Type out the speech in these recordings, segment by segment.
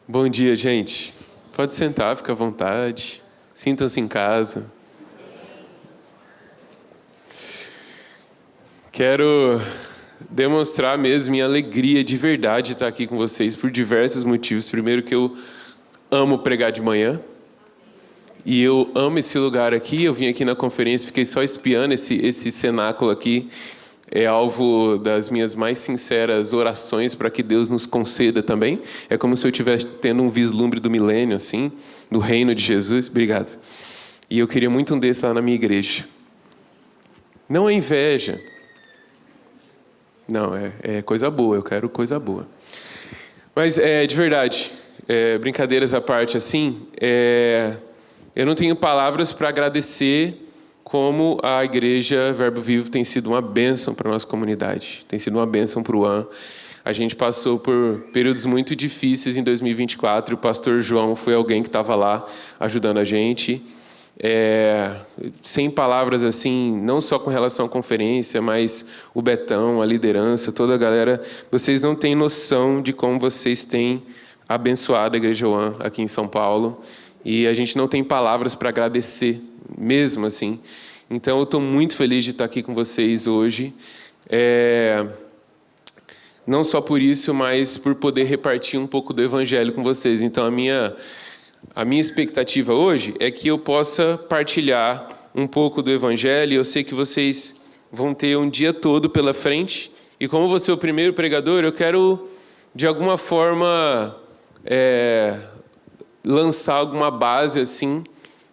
Bom dia, gente. Pode sentar, fica à vontade. Sintam-se em casa. Quero demonstrar mesmo minha alegria de verdade de estar aqui com vocês por diversos motivos. Primeiro que eu amo pregar de manhã. E eu amo esse lugar aqui. Eu vim aqui na conferência, fiquei só espiando esse cenáculo aqui. É alvo das minhas mais sinceras orações para que Deus nos conceda também. É como se eu estivesse tendo um vislumbre do milênio, assim, do reino de Jesus. Obrigado. E eu queria muito um desses lá na minha igreja. Não é inveja. Não, é coisa boa. Eu quero coisa boa. Mas, de verdade, brincadeiras à parte, assim, eu não tenho palavras para agradecer como a Igreja Verbo Vivo tem sido uma bênção para a nossa comunidade, tem sido uma bênção para o AN. A gente passou por períodos muito difíceis em 2024, e o pastor João foi alguém que estava lá ajudando a gente. Sem palavras assim, não só com relação à conferência, mas o Betão, a liderança, toda a galera, vocês não têm noção de como vocês têm abençoado a Igreja AN aqui em São Paulo, e a gente não tem palavras para agradecer, mesmo assim. Então, eu estou muito feliz de estar aqui com vocês hoje. Não só por isso, mas por poder repartir um pouco do Evangelho com vocês. Então, a minha expectativa hoje é que eu possa partilhar um pouco do Evangelho. Eu sei que vocês vão ter um dia todo pela frente. E como vou ser o primeiro pregador, eu quero, de alguma forma, lançar alguma base assim,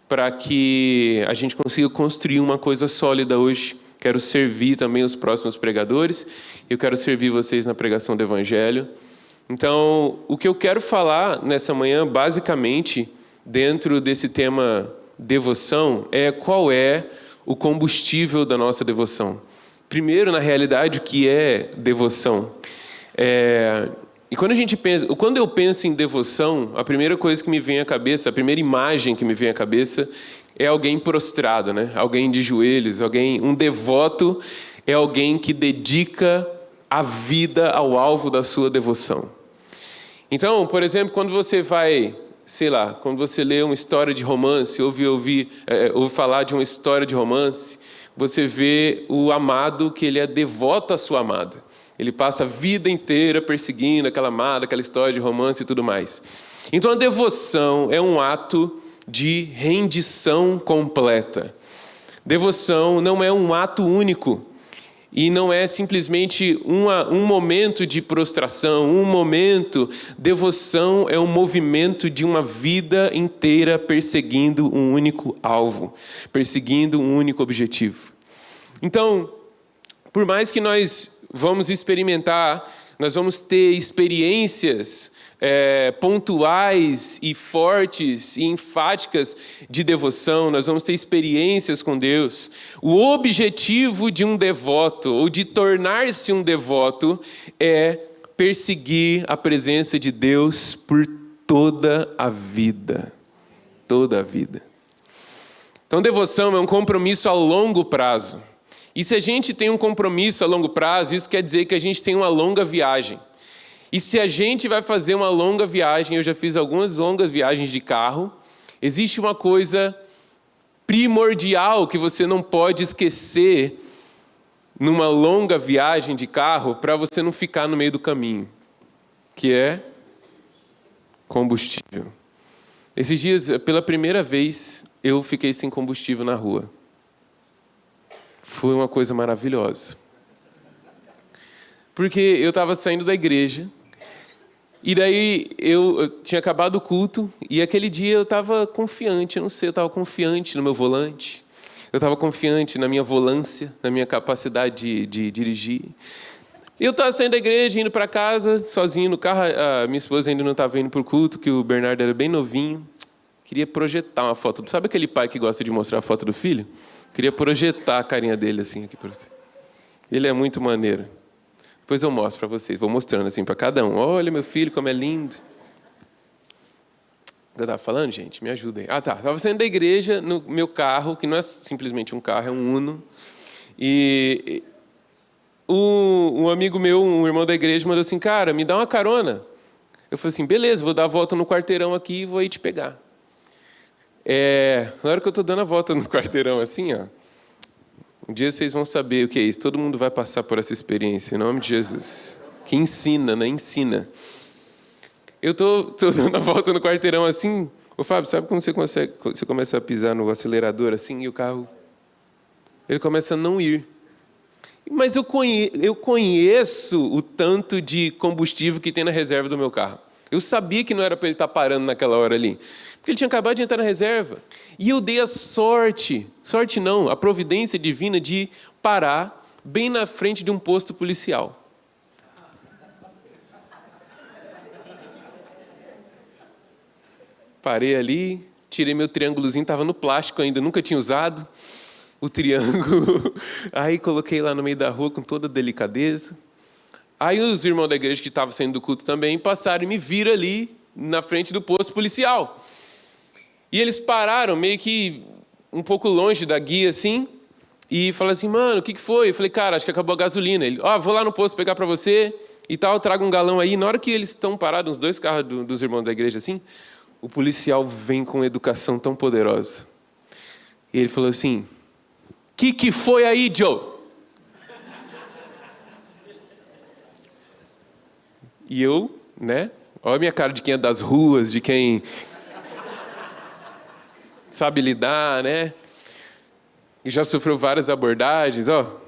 para que a gente consiga construir uma coisa sólida hoje. Quero servir também os próximos pregadores. Eu quero servir vocês na pregação do Evangelho. Então, o que eu quero falar nessa manhã, basicamente, dentro desse tema devoção, é qual é o combustível da nossa devoção. Primeiro, na realidade, o que é devoção? E quando eu penso em devoção, a primeira coisa que me vem à cabeça, a primeira imagem que me vem à cabeça é alguém prostrado, né? Alguém de joelhos, um devoto é alguém que dedica a vida ao alvo da sua devoção. Então, por exemplo, quando você vai, quando você lê uma história de romance, ouve falar de uma história de romance, você vê o amado que ele é devoto à sua amada. Ele passa a vida inteira perseguindo aquela amada, aquela história de romance e tudo mais. Então, a devoção é um ato de rendição completa. Devoção não é um ato único. E não é simplesmente um momento de prostração, um momento. Devoção é um movimento de uma vida inteira perseguindo um único alvo, perseguindo um único objetivo. Então, por mais que nós vamos experimentar, nós vamos ter experiências pontuais e fortes e enfáticas de devoção, nós vamos ter experiências com Deus. O objetivo de um devoto, ou de tornar-se um devoto, é perseguir a presença de Deus por toda a vida. Toda a vida. Então, devoção é um compromisso a longo prazo. E se a gente tem um compromisso a longo prazo, isso quer dizer que a gente tem uma longa viagem. E se a gente vai fazer uma longa viagem, eu já fiz algumas longas viagens de carro, existe uma coisa primordial que você não pode esquecer numa longa viagem de carro para você não ficar no meio do caminho, que é combustível. Esses dias, pela primeira vez, eu fiquei sem combustível na rua. Foi uma coisa maravilhosa. Porque eu estava saindo da igreja, e daí eu tinha acabado o culto, e aquele dia eu estava confiante, eu estava confiante no meu volante, eu estava confiante na minha volância, na minha capacidade de dirigir. Eu estava saindo da igreja, indo para casa, sozinho no carro, a minha esposa ainda não estava indo para o culto, que o Bernardo era bem novinho, queria projetar uma foto. Sabe aquele pai que gosta de mostrar a foto do filho? Queria projetar a carinha dele assim aqui para você. Ele é muito maneiro. Depois eu mostro para vocês, vou mostrando assim para cada um. Olha meu filho, como é lindo. Eu estava falando, gente? Me ajudem. Estava saindo da igreja no meu carro, que não é simplesmente um carro, é um Uno. E um amigo meu, um irmão da igreja, mandou assim, cara, me dá uma carona. Eu falei assim, beleza, vou dar a volta no quarteirão aqui e vou aí te pegar. Na hora que eu estou dando a volta no quarteirão assim, ó, um dia vocês vão saber o que é isso. Todo mundo vai passar por essa experiência, em nome de Jesus. Que ensina, né? Ensina. Eu tô dando a volta no quarteirão assim. Ô, Fábio, sabe como você começa a pisar no acelerador assim e o carro... Ele começa a não ir. Mas eu conheço o tanto de combustível que tem na reserva do meu carro. Eu sabia que não era para ele estar parando naquela hora ali. Porque ele tinha acabado de entrar na reserva. E eu dei a sorte não, a providência divina de parar bem na frente de um posto policial. Parei ali, tirei meu triângulozinho, estava no plástico ainda, nunca tinha usado o triângulo. Aí coloquei lá no meio da rua com toda delicadeza. Aí os irmãos da igreja que estavam saindo do culto também passaram e me viram ali na frente do posto policial. E eles pararam meio que um pouco longe da guia assim e falaram assim, mano, o que foi? Eu falei, cara, acho que acabou a gasolina. Ele, vou lá no posto pegar para você e tal, traga um galão aí. Na hora que eles estão parados, os dois carros dos irmãos da igreja assim, o policial vem com educação tão poderosa. E ele falou assim, que foi aí, Joe? E eu, né? Olha a minha cara de quem é das ruas, de quem sabe lidar, né? E já sofreu várias abordagens, ó.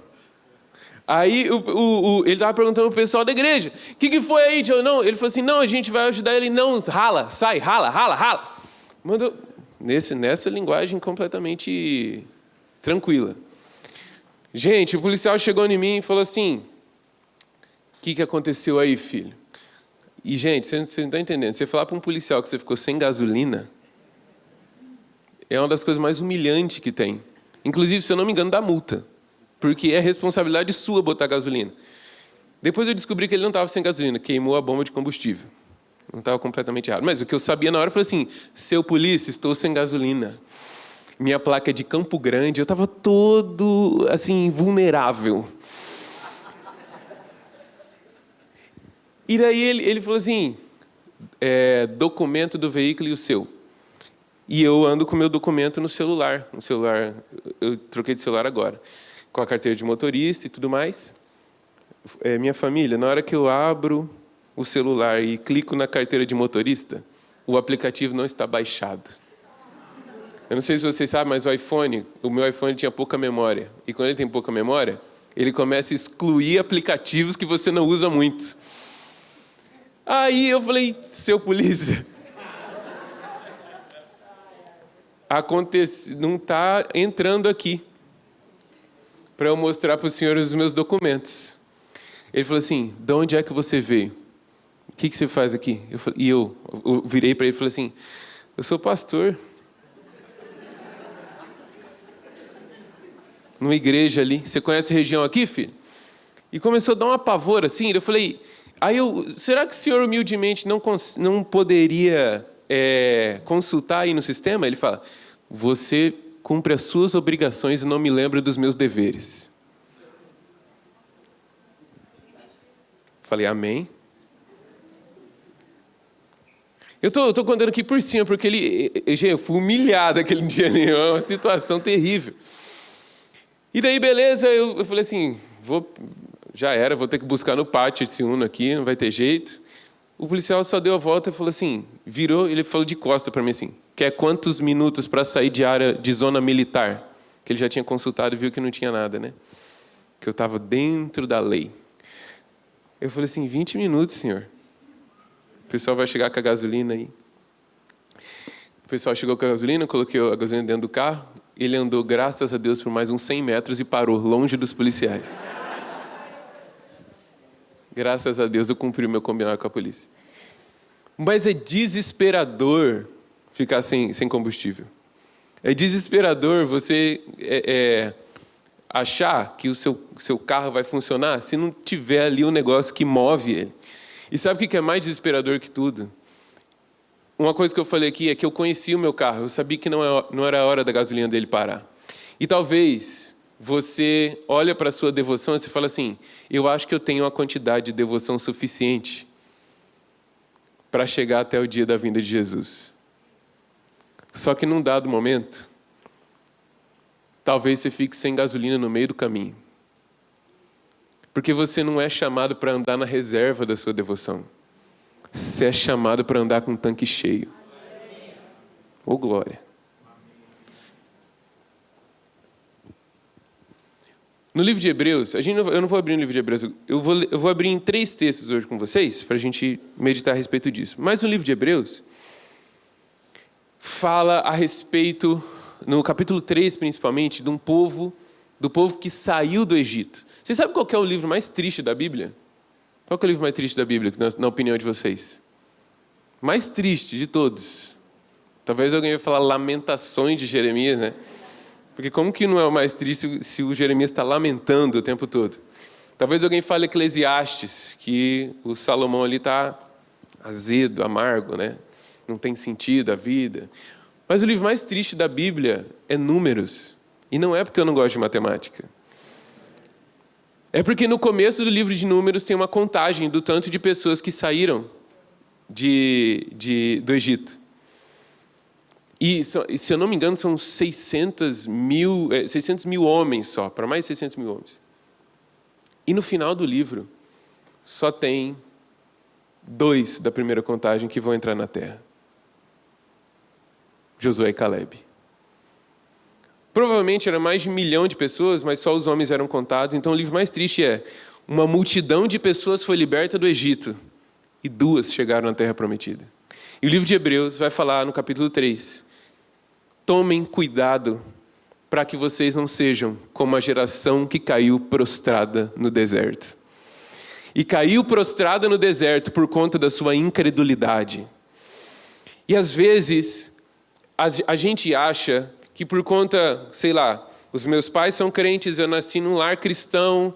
Aí ele estava perguntando pro pessoal da igreja, o que foi aí, Joe? Não, ele falou assim, não, a gente vai ajudar ele. Não, rala, sai, rala. Mandou nessa linguagem completamente tranquila. Gente, o policial chegou em mim e falou assim, o que aconteceu aí, filho? E, gente, você não está entendendo. Você falar para um policial que você ficou sem gasolina é uma das coisas mais humilhantes que tem. Inclusive, se eu não me engano, dá multa. Porque é responsabilidade sua botar gasolina. Depois eu descobri que ele não estava sem gasolina, queimou a bomba de combustível. Não estava completamente errado. Mas o que eu sabia na hora foi assim, seu polícia, estou sem gasolina. Minha placa é de Campo Grande, eu estava todo, assim, vulnerável. E daí ele falou assim, documento do veículo e o seu. E eu ando com o meu documento no celular. Eu troquei de celular agora. Com a carteira de motorista e tudo mais. Minha família, na hora que eu abro o celular e clico na carteira de motorista, o aplicativo não está baixado. Eu não sei se vocês sabem, mas o meu iPhone tinha pouca memória. E quando ele tem pouca memória, ele começa a excluir aplicativos que você não usa muito. Aí eu falei, seu polícia, não está entrando aqui para eu mostrar para o senhor os meus documentos. Ele falou assim, de onde é que você veio? O que você faz aqui? Eu virei para ele e falei assim, eu sou pastor. Numa igreja ali. Você conhece a região aqui, filho? E começou a dar um apavor assim. Eu falei, será que o senhor humildemente não poderia consultar aí no sistema? Ele fala, você cumpre as suas obrigações e não me lembra dos meus deveres. Falei, amém. Eu tô contando aqui por cima, porque eu fui humilhado aquele dia, é uma situação terrível. E daí, beleza, eu falei assim, já era, vou ter que buscar no pátio esse Uno aqui, não vai ter jeito. O policial só deu a volta e falou assim, virou, ele falou de costa para mim assim, quer quantos minutos para sair de zona militar? Que ele já tinha consultado e viu que não tinha nada, né? Que eu estava dentro da lei. Eu falei assim, 20 minutos, senhor. O pessoal vai chegar com a gasolina aí. O pessoal chegou com a gasolina, coloquei a gasolina dentro do carro. Ele andou, graças a Deus, por mais uns 100 metros e parou, longe dos policiais. Graças a Deus eu cumpri o meu combinado com a polícia. Mas é desesperador ficar sem combustível. É desesperador você achar que o seu carro vai funcionar se não tiver ali um negócio que move ele. E sabe o que é mais desesperador que tudo? Uma coisa que eu falei aqui é que eu conhecia o meu carro. Eu sabia que não era a hora da gasolina dele parar. E talvez você olha para a sua devoção e você fala assim, eu acho que eu tenho uma quantidade de devoção suficiente para chegar até o dia da vinda de Jesus. Só que num dado momento, talvez você fique sem gasolina no meio do caminho. Porque você não é chamado para andar na reserva da sua devoção. Você é chamado para andar com o tanque cheio. Ô glória! No livro de Hebreus, eu não vou abrir no livro de Hebreus, eu vou abrir em 3 textos hoje com vocês, para a gente meditar a respeito disso. Mas no livro de Hebreus, fala a respeito, no capítulo 3 principalmente, do povo que saiu do Egito. Vocês sabem qual que é o livro mais triste da Bíblia? Qual que é o livro mais triste da Bíblia, na opinião de vocês? Mais triste de todos. Talvez alguém vai falar Lamentações de Jeremias, né? Porque como que não é o mais triste se o Jeremias está lamentando o tempo todo? Talvez alguém fale Eclesiastes, que o Salomão ali está azedo, amargo, né? Não tem sentido a vida. Mas o livro mais triste da Bíblia é Números. E não é porque eu não gosto de matemática. É porque no começo do livro de Números tem uma contagem do tanto de pessoas que saíram do Egito. E, se eu não me engano, são 600 mil homens só, para mais de 600 mil homens. E no final do livro, só tem 2 da primeira contagem que vão entrar na terra. Josué e Caleb. Provavelmente era mais de 1 milhão de pessoas, mas só os homens eram contados. Então o livro mais triste é: uma multidão de pessoas foi liberta do Egito e 2 chegaram na terra prometida. E o livro de Hebreus vai falar no capítulo 3: tomem cuidado para que vocês não sejam como a geração que caiu prostrada no deserto. E caiu prostrada no deserto por conta da sua incredulidade. E às vezes a gente acha que por conta, sei lá, os meus pais são crentes, eu nasci num lar cristão,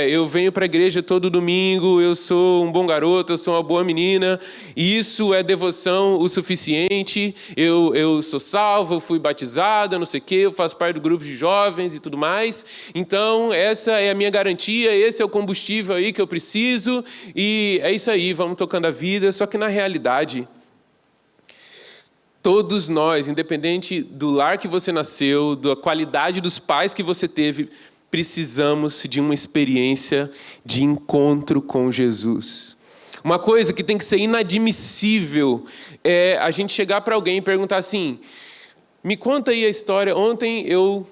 eu venho para a igreja todo domingo, eu sou um bom garoto, eu sou uma boa menina, e isso é devoção o suficiente, eu sou salvo, eu fui batizado, não sei o quê, eu faço parte do grupo de jovens e tudo mais, então essa é a minha garantia, esse é o combustível aí que eu preciso, e é isso aí, vamos tocando a vida. Só que na realidade, todos nós, independente do lar que você nasceu, da qualidade dos pais que você teve, precisamos de uma experiência de encontro com Jesus. Uma coisa que tem que ser inadmissível é a gente chegar para alguém e perguntar assim: me conta aí a história. Ontem eu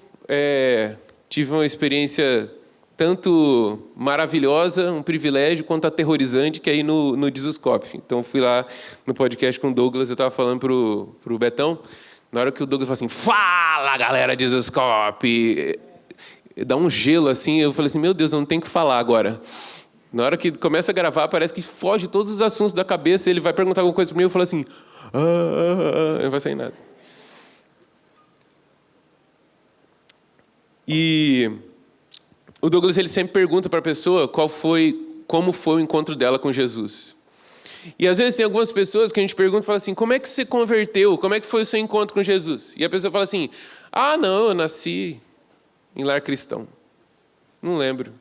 tive uma experiência tanto maravilhosa, um privilégio, quanto aterrorizante, que é ir no Jesuscope. Então, fui lá no podcast com o Douglas, eu estava falando pro Betão, na hora que o Douglas falou assim: fala, galera, Jesuscope! Dá um gelo assim, eu falei assim: meu Deus, eu não tenho o que falar agora. Na hora que começa a gravar, parece que foge todos os assuntos da cabeça, ele vai perguntar alguma coisa para mim, eu falo assim: não vai sair nada. E o Douglas, ele sempre pergunta para a pessoa como foi o encontro dela com Jesus. E às vezes tem algumas pessoas que a gente pergunta e fala assim: como é que você converteu? Como é que foi o seu encontro com Jesus? E a pessoa fala assim: não, eu nasci em lar cristão. Não lembro.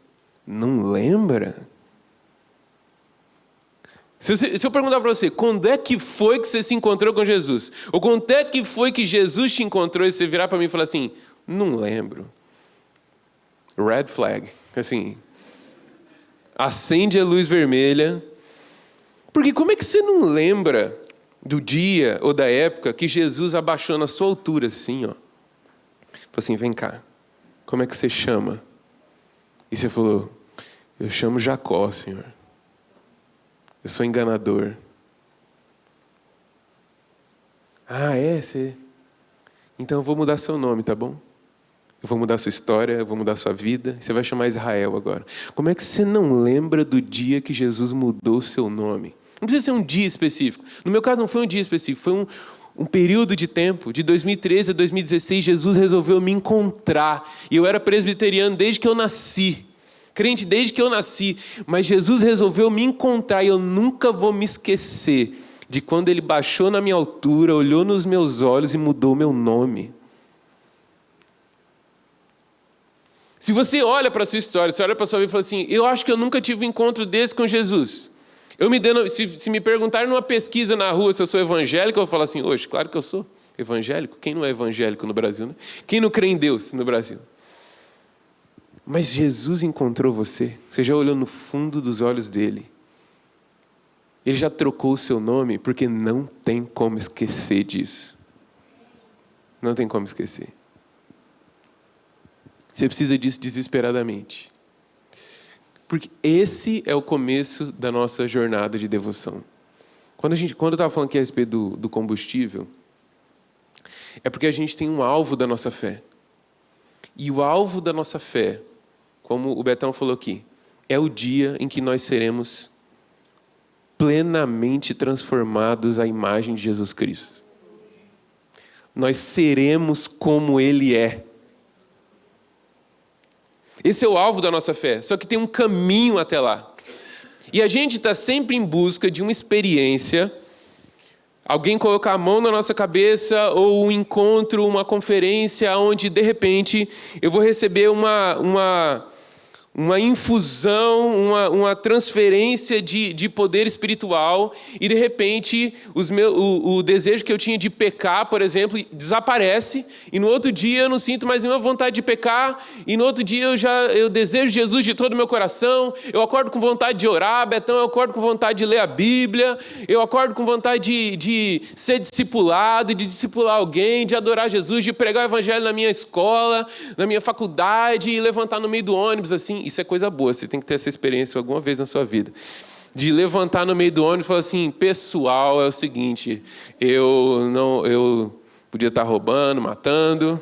Não lembra? Se eu perguntar para você: quando é que foi que você se encontrou com Jesus? Ou quando é que foi que Jesus te encontrou? E você virar para mim e falar assim: não lembro. Red flag, assim, acende a luz vermelha, porque como é que você não lembra do dia ou da época que Jesus abaixou na sua altura assim, ó, falou assim: vem cá, como é que você chama? E você falou: eu chamo Jacó, Senhor, eu sou enganador. Você? Então eu vou mudar seu nome, tá bom? Eu vou mudar a sua história, eu vou mudar a sua vida. Você vai chamar Israel agora. Como é que você não lembra do dia que Jesus mudou o seu nome? Não precisa ser um dia específico. No meu caso, não foi um dia específico. Foi um período de tempo. De 2013 a 2016, Jesus resolveu me encontrar. E eu era presbiteriano desde que eu nasci. Crente desde que eu nasci. Mas Jesus resolveu me encontrar. E eu nunca vou me esquecer de quando Ele baixou na minha altura, olhou nos meus olhos e mudou meu nome. Se você olha para a sua história, você olha para a sua vida e fala assim: eu acho que eu nunca tive um encontro desse com Jesus. Se me perguntarem numa pesquisa na rua se eu sou evangélico, eu vou falar assim, hoje, claro que eu sou evangélico. Quem não é evangélico no Brasil, né? Quem não crê em Deus no Brasil? Mas Jesus encontrou você. Você já olhou no fundo dos olhos dele. Ele já trocou o seu nome, porque não tem como esquecer disso. Não tem como esquecer. Você precisa disso desesperadamente. Porque esse é o começo da nossa jornada de devoção. Quando eu estava falando aqui a respeito do combustível, é porque a gente tem um alvo da nossa fé. E o alvo da nossa fé, como o Betão falou aqui, é o dia em que nós seremos plenamente transformados à imagem de Jesus Cristo. Nós seremos como Ele é. Esse é o alvo da nossa fé, só que tem um caminho até lá. E a gente está sempre em busca de uma experiência, alguém colocar a mão na nossa cabeça, ou um encontro, uma conferência, onde de repente eu vou receber uma infusão, uma transferência de poder espiritual, e de repente o desejo que eu tinha de pecar, por exemplo, desaparece, e no outro dia eu não sinto mais nenhuma vontade de pecar, e no outro dia eu desejo Jesus de todo o meu coração, eu acordo com vontade de orar, Betão, eu acordo com vontade de ler a Bíblia, eu acordo com vontade de ser discipulado, de discipular alguém, de adorar Jesus, de pregar o evangelho na minha escola, na minha faculdade, e levantar no meio do ônibus, assim. Isso é coisa boa, você tem que ter essa experiência alguma vez na sua vida. De levantar no meio do ônibus e falar assim, pessoal, é o seguinte, eu podia estar roubando, matando,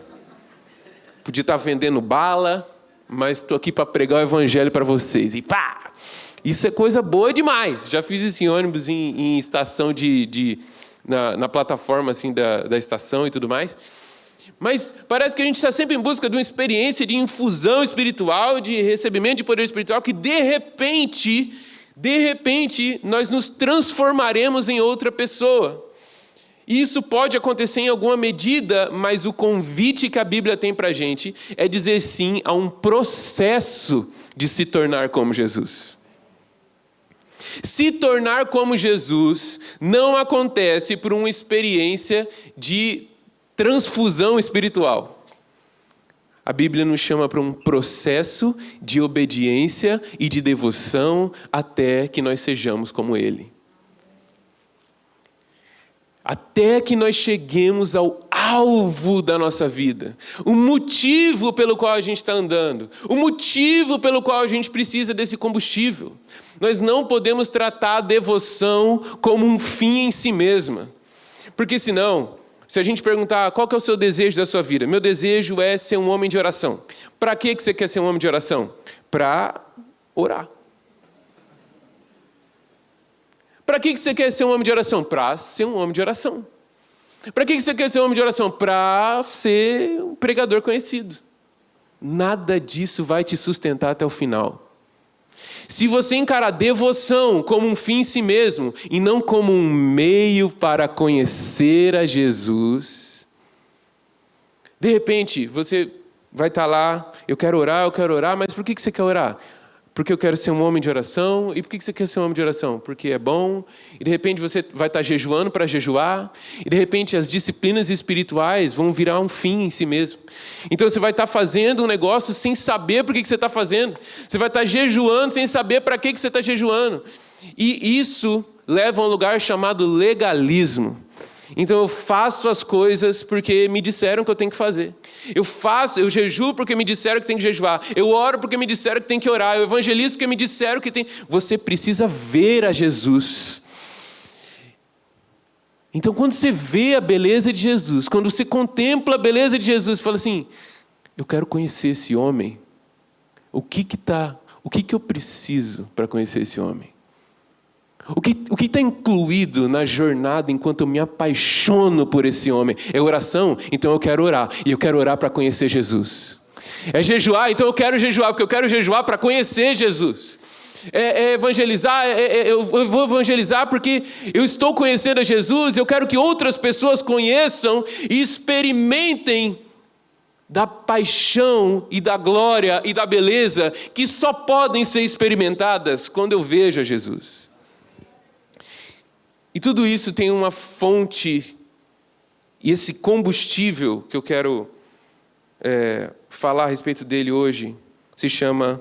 podia estar vendendo bala, mas estou aqui para pregar o evangelho para vocês. E pá! Isso é coisa boa demais. Já fiz isso em ônibus, em estação na plataforma assim, da estação e tudo mais. Mas parece que a gente está sempre em busca de uma experiência de infusão espiritual, de recebimento de poder espiritual, que de repente, nós nos transformaremos em outra pessoa. Isso pode acontecer em alguma medida, mas o convite que a Bíblia tem para a gente é dizer sim a um processo de se tornar como Jesus. Se tornar como Jesus não acontece por uma experiência de transfusão espiritual. A Bíblia nos chama para um processo de obediência e de devoção até que nós sejamos como Ele. Até que nós cheguemos ao alvo da nossa vida. O motivo pelo qual a gente está andando. O motivo pelo qual a gente precisa desse combustível. Nós não podemos tratar a devoção como um fim em si mesma. Porque senão, se a gente perguntar qual que é o seu desejo da sua vida, meu desejo é ser um homem de oração. Para que você quer ser um homem de oração? Para orar. Para que você quer ser um homem de oração? Para ser um homem de oração. Para que você quer ser um homem de oração? Para ser um pregador conhecido. Nada disso vai te sustentar até o final. Se você encarar devoção como um fim em si mesmo e não como um meio para conhecer a Jesus, de repente você vai estar lá, eu quero orar, mas por que você quer orar? Porque eu quero ser um homem de oração. E por que você quer ser um homem de oração? Porque é bom. E de repente você vai estar jejuando para jejuar. E de repente as disciplinas espirituais vão virar um fim em si mesmo. Então você vai estar fazendo um negócio sem saber por que você está fazendo. Você vai estar jejuando sem saber para que você está jejuando. E isso leva a um lugar chamado legalismo. Então eu faço as coisas porque me disseram que eu tenho que fazer. Eu jejuo porque me disseram que tem que jejuar. Eu oro porque me disseram que tem que orar. Eu evangelizo porque me disseram que tem... Você precisa ver a Jesus. Então quando você vê a beleza de Jesus, quando você contempla a beleza de Jesus, fala assim, eu quero conhecer esse homem. O que eu preciso para conhecer esse homem? O que está incluído na jornada enquanto eu me apaixono por esse homem? É oração? Então eu quero orar. E eu quero orar para conhecer Jesus. É jejuar? Então eu quero jejuar, porque eu quero jejuar para conhecer Jesus. É evangelizar? Eu vou evangelizar porque eu estou conhecendo a Jesus. Eu quero que outras pessoas conheçam e experimentem da paixão e da glória e da beleza que só podem ser experimentadas quando eu vejo a Jesus. E tudo isso tem uma fonte, e esse combustível que eu quero falar a respeito dele hoje, se chama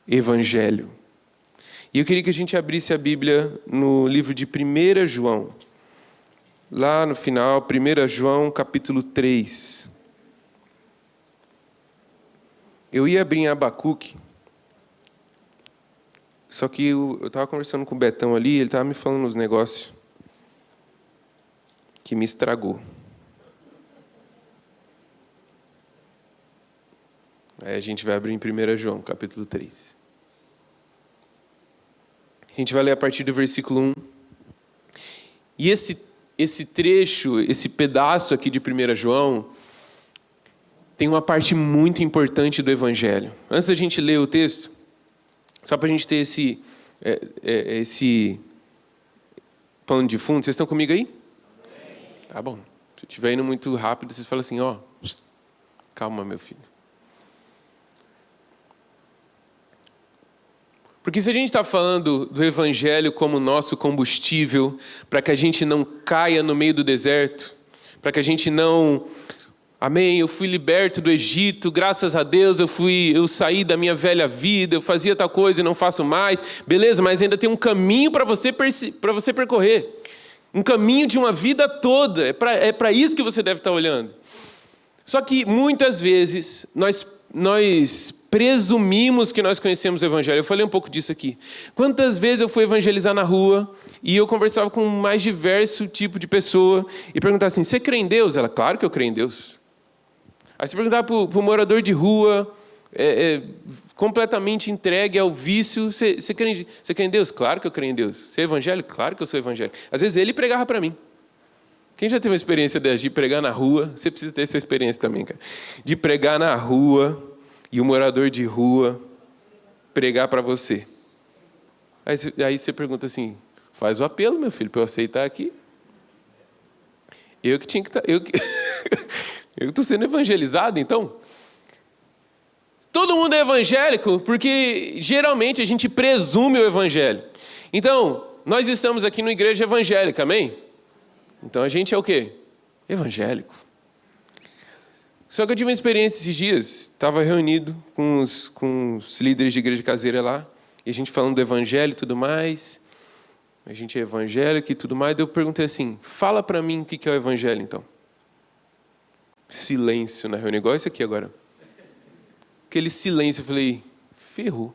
Evangelho. E eu queria que a gente abrisse a Bíblia no livro de 1 João. Lá no final, 1 João, capítulo 3. Eu ia abrir em Abacuque, só que eu estava conversando com o Betão ali, ele estava me falando uns negócios que me estragou. Aí a gente vai abrir em 1 João, capítulo 3. A gente vai ler a partir do versículo 1. E esse trecho, esse pedaço aqui de 1 João, tem uma parte muito importante do Evangelho. Antes da gente ler o texto, só para a gente ter esse pano de fundo, vocês estão comigo aí? Tá bom. Se eu estiver indo muito rápido, vocês falam assim, calma, meu filho. Porque se a gente está falando do Evangelho como nosso combustível, para que a gente não caia no meio do deserto, para que a gente não... Amém, eu fui liberto do Egito, graças a Deus eu saí da minha velha vida, eu fazia tal coisa e não faço mais. Beleza, mas ainda tem um caminho para você percorrer. Um caminho de uma vida toda. É para isso que você deve estar olhando. Só que muitas vezes nós presumimos que nós conhecemos o Evangelho. Eu falei um pouco disso aqui. Quantas vezes eu fui evangelizar na rua e eu conversava com o mais diverso tipo de pessoa e perguntava assim, você crê em Deus? Ela, claro que eu creio em Deus. Aí você perguntava para o morador de rua, completamente entregue ao vício, você crê em Deus? Claro que eu creio em Deus. Você é evangélico? Claro que eu sou evangélico. Às vezes ele pregava para mim. Quem já teve uma experiência de pregar na rua? Você precisa ter essa experiência também, cara. De pregar na rua e o morador de rua pregar para você. Aí você pergunta assim, faz o apelo, meu filho, para eu aceitar aqui. Eu que tinha que estar... Eu estou sendo evangelizado, então? Todo mundo é evangélico porque geralmente a gente presume o evangelho. Então, nós estamos aqui numa igreja evangélica, amém? Então a gente é o quê? Evangélico. Só que eu tive uma experiência esses dias, estava reunido com os líderes de igreja caseira lá, e a gente falando do evangelho e tudo mais, a gente é evangélico e tudo mais, daí eu perguntei assim, fala para mim o que é o evangelho então. Silêncio na reunião, igual isso aqui agora. Aquele silêncio, eu falei, ferrou.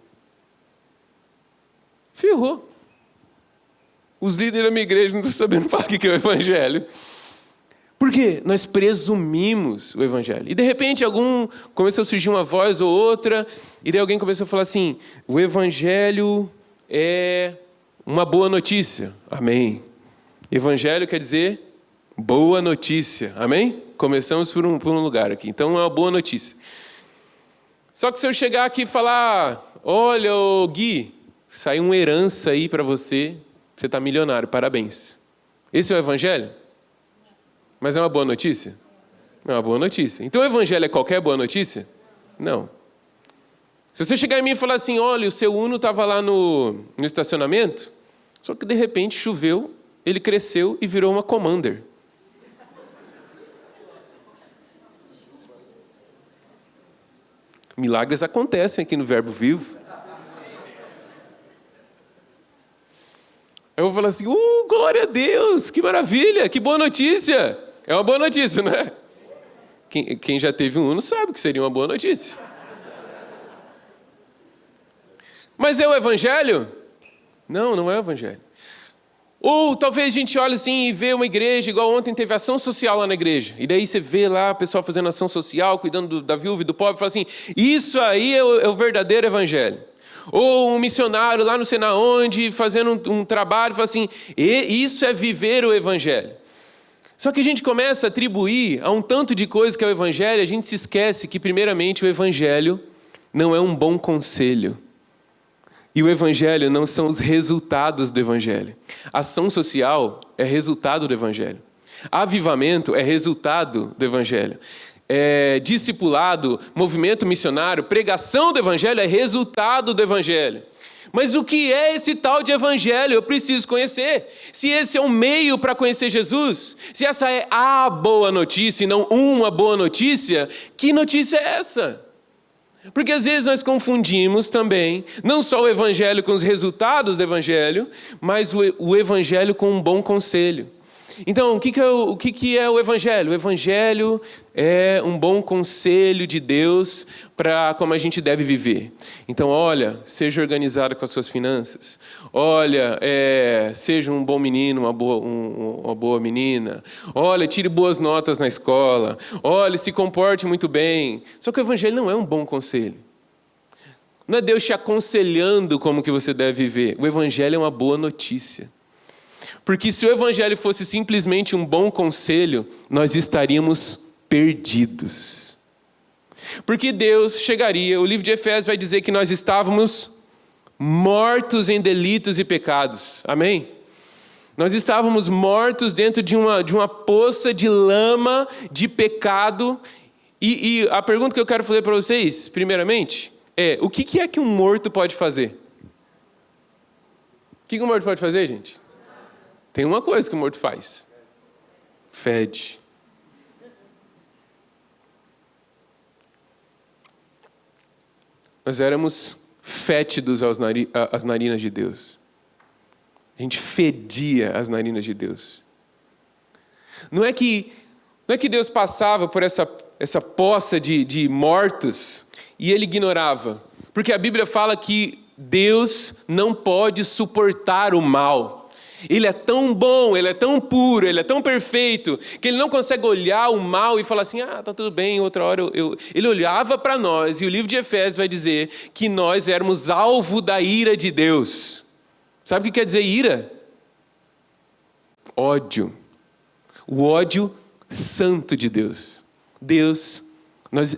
Os líderes da minha igreja não estão sabendo falar o que é o evangelho. Por quê? Nós presumimos o evangelho. E de repente começou a surgir uma voz ou outra, e daí alguém começou a falar assim, o evangelho é uma boa notícia. Amém. Evangelho quer dizer boa notícia. Amém? Começamos por um lugar aqui. Então é uma boa notícia. Só que se eu chegar aqui e falar, olha, ô Gui, saiu uma herança aí para você, você está milionário, parabéns. Esse é o evangelho? Mas é uma boa notícia? É uma boa notícia. Então o evangelho é qualquer boa notícia? Não. Se você chegar em mim e falar assim, olha, o seu Uno estava lá no estacionamento, só que de repente choveu, ele cresceu e virou uma Commander. Milagres acontecem aqui no Verbo Vivo. Eu vou falar assim, glória a Deus, que maravilha, que boa notícia. É uma boa notícia, não é? Quem já teve um Uno sabe que seria uma boa notícia. Mas é o evangelho? Não, não é o evangelho. Ou talvez a gente olhe assim e vê uma igreja, igual ontem teve ação social lá na igreja. E daí você vê lá o pessoal fazendo ação social, cuidando da viúva e do pobre, e fala assim, isso aí é o verdadeiro evangelho. Ou um missionário lá não sei na onde, fazendo um trabalho, fala assim, isso é viver o evangelho. Só que a gente começa a atribuir a um tanto de coisa que é o evangelho, a gente se esquece que primeiramente o evangelho não é um bom conselho. E o evangelho não são os resultados do evangelho. Ação social é resultado do evangelho. Avivamento é resultado do evangelho. Discipulado, movimento missionário, pregação do evangelho é resultado do evangelho. Mas o que é esse tal de evangelho? Eu preciso conhecer. Se esse é um meio para conhecer Jesus, se essa é a boa notícia e não uma boa notícia, que notícia é essa? Porque às vezes nós confundimos também, não só o evangelho com os resultados do evangelho, mas o evangelho com um bom conselho. Então, o que é o evangelho? O evangelho é um bom conselho de Deus para como a gente deve viver. Então, olha, seja organizado com as suas finanças. Olha, seja um bom menino, uma boa menina. Olha, tire boas notas na escola. Olha, se comporte muito bem. Só que o evangelho não é um bom conselho. Não é Deus te aconselhando como que você deve viver. O evangelho é uma boa notícia. Porque se o evangelho fosse simplesmente um bom conselho, nós estaríamos perdidos. Porque Deus chegaria, o livro de Efésios vai dizer que nós estávamos mortos em delitos e pecados. Amém? Nós estávamos mortos dentro de uma poça de lama de pecado. E a pergunta que eu quero fazer para vocês, primeiramente, o que é que um morto pode fazer? O que um morto pode fazer, gente? Tem uma coisa que o morto faz. Fede. Nós éramos fétidos às narinas de Deus. A gente fedia as narinas de Deus. Não é que Deus passava por essa poça de mortos e ele ignorava. Porque a Bíblia fala que Deus não pode suportar o mal. Ele é tão bom, ele é tão puro, ele é tão perfeito, que ele não consegue olhar o mal e falar assim, tá tudo bem, outra hora Ele olhava para nós, e o livro de Efésios vai dizer que nós éramos alvo da ira de Deus. Sabe o que quer dizer ira? Ódio. O ódio santo de Deus.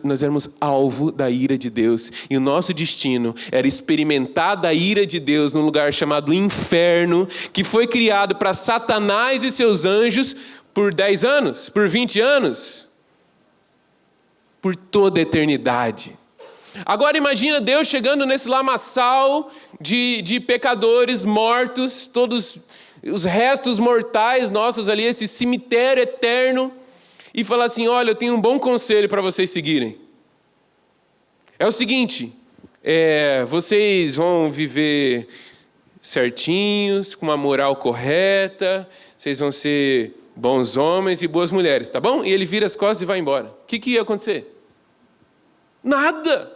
Nós éramos alvo da ira de Deus. E o nosso destino era experimentar da ira de Deus num lugar chamado inferno, que foi criado para Satanás e seus anjos por 10 anos, por 20 anos, por toda a eternidade. Agora imagina Deus chegando nesse lamaçal de pecadores mortos, todos os restos mortais nossos ali, esse cemitério eterno, e falar assim, olha, eu tenho um bom conselho para vocês seguirem. É o seguinte, vocês vão viver certinhos, com uma moral correta, vocês vão ser bons homens e boas mulheres, tá bom? E ele vira as costas e vai embora. O que ia acontecer? Nada.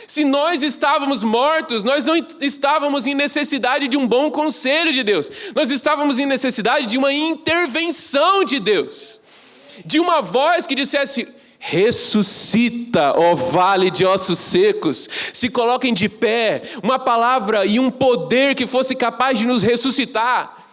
Se nós estávamos mortos, nós não estávamos em necessidade de um bom conselho de Deus. Nós estávamos em necessidade de uma intervenção de Deus. De uma voz que dissesse, ressuscita, ó vale de ossos secos, se coloquem de pé, uma palavra e um poder que fosse capaz de nos ressuscitar.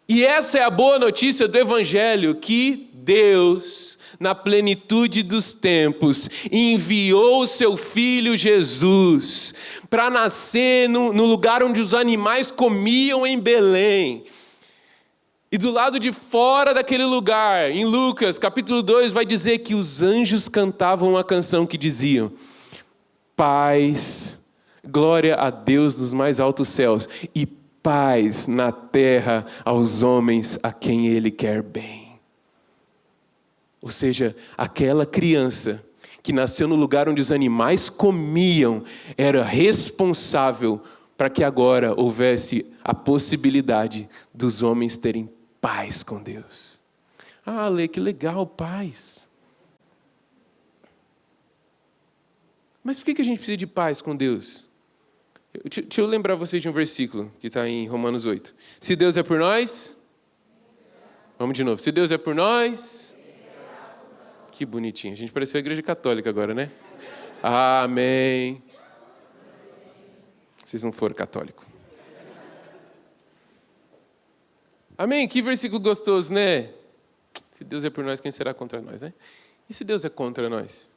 E essa é a boa notícia do Evangelho, que Deus, na plenitude dos tempos, enviou o seu Filho Jesus para nascer no lugar onde os animais comiam em Belém. E do lado de fora daquele lugar, em Lucas, capítulo 2, vai dizer que os anjos cantavam uma canção que diziam, paz, glória a Deus nos mais altos céus, e paz na terra aos homens a quem Ele quer bem. Ou seja, aquela criança que nasceu no lugar onde os animais comiam, era responsável para que agora houvesse a possibilidade dos homens terem paz com Deus. Lê, que legal, paz. Mas por que a gente precisa de paz com Deus? Deixa eu lembrar vocês de um versículo que está em Romanos 8. Se Deus é por nós... Vamos de novo. Se Deus é por nós... Que bonitinho. A gente pareceu a igreja católica agora, né? Amém. Vocês não foram católicos. Amém? Que versículo gostoso, né? Se Deus é por nós, quem será contra nós, né? E se Deus é contra nós?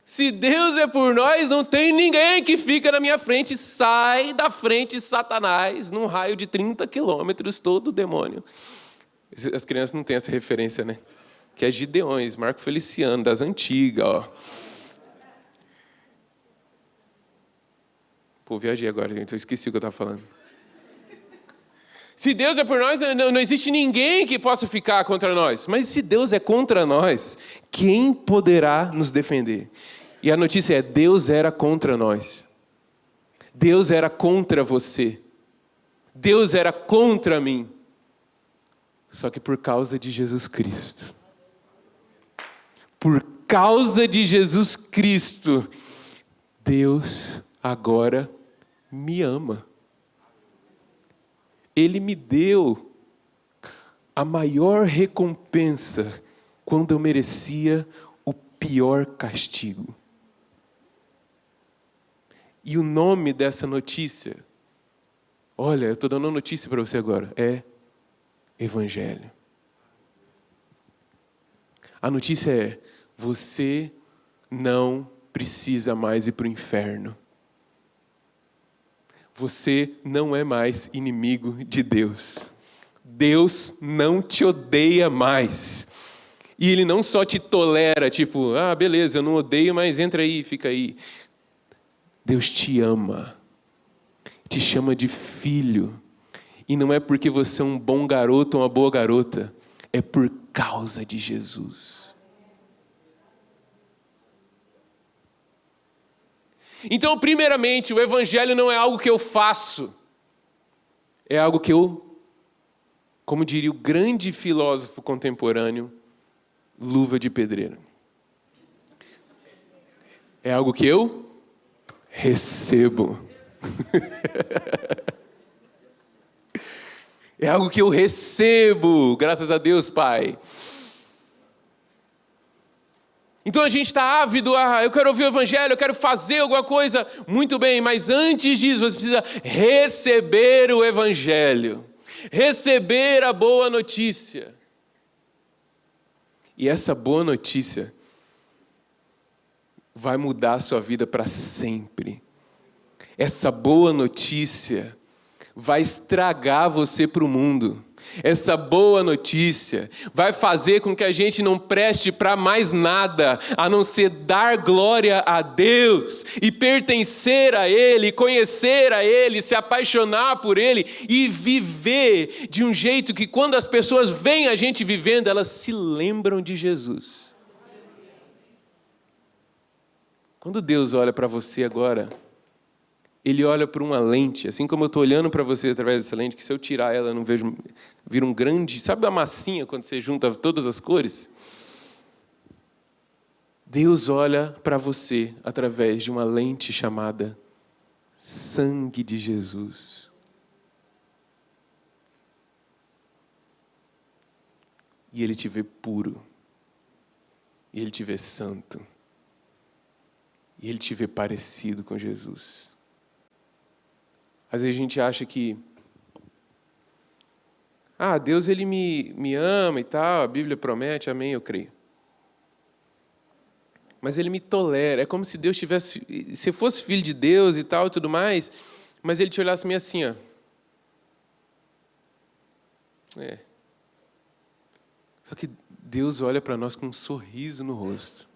Se Deus é por nós, não tem ninguém que fica na minha frente. Sai da frente, Satanás, num raio de 30 quilômetros, todo demônio. As crianças não têm essa referência, né? que é Gideões, Marco Feliciano, das antigas, ó. Pô, viajei agora, gente, eu esqueci o que eu estava falando. Se Deus é por nós, não existe ninguém que possa ficar contra nós. Mas se Deus é contra nós, quem poderá nos defender? E a notícia é, Deus era contra nós. Deus era contra você. Deus era contra mim. Só que por causa de Jesus Cristo. Por causa de Jesus Cristo, Deus agora me ama. Ele me deu a maior recompensa quando eu merecia o pior castigo. E o nome dessa notícia, olha, eu estou dando uma notícia para você agora, é Evangelho. A notícia é, você não precisa mais ir para o inferno. Você não é mais inimigo de Deus. Deus não te odeia mais. E Ele não só te tolera, tipo, beleza, eu não odeio, mas entra aí, fica aí. Deus te ama. Te chama de filho. E não é porque você é um bom garoto ou uma boa garota. É por causa de Jesus. Então, primeiramente, o Evangelho não é algo que eu faço. É algo que eu, como diria o grande filósofo contemporâneo, luva de pedreiro. É algo que eu recebo. É algo que eu recebo, graças a Deus, Pai. Então a gente está ávido, eu quero ouvir o Evangelho, eu quero fazer alguma coisa. Muito bem, mas antes disso você precisa receber o Evangelho. Receber a boa notícia. E essa boa notícia vai mudar a sua vida para sempre. Essa boa notícia vai estragar você para o mundo. Essa boa notícia vai fazer com que a gente não preste para mais nada, a não ser dar glória a Deus e pertencer a Ele, conhecer a Ele, se apaixonar por Ele e viver de um jeito que quando as pessoas veem a gente vivendo, elas se lembram de Jesus. Quando Deus olha para você agora, Ele olha por uma lente, assim como eu estou olhando para você através dessa lente, que se eu tirar ela, eu não vejo, vira um grande... Sabe a massinha quando você junta todas as cores? Deus olha para você através de uma lente chamada sangue de Jesus. E Ele te vê puro. E Ele te vê santo. E Ele te vê parecido com Jesus. Às vezes a gente acha que Deus Ele me ama e tal, a Bíblia promete, amém, eu creio. Mas Ele me tolera, é como se Deus tivesse, se fosse filho de Deus e tal, tudo mais, mas Ele te olhasse meio assim, Só que Deus olha para nós com um sorriso no rosto,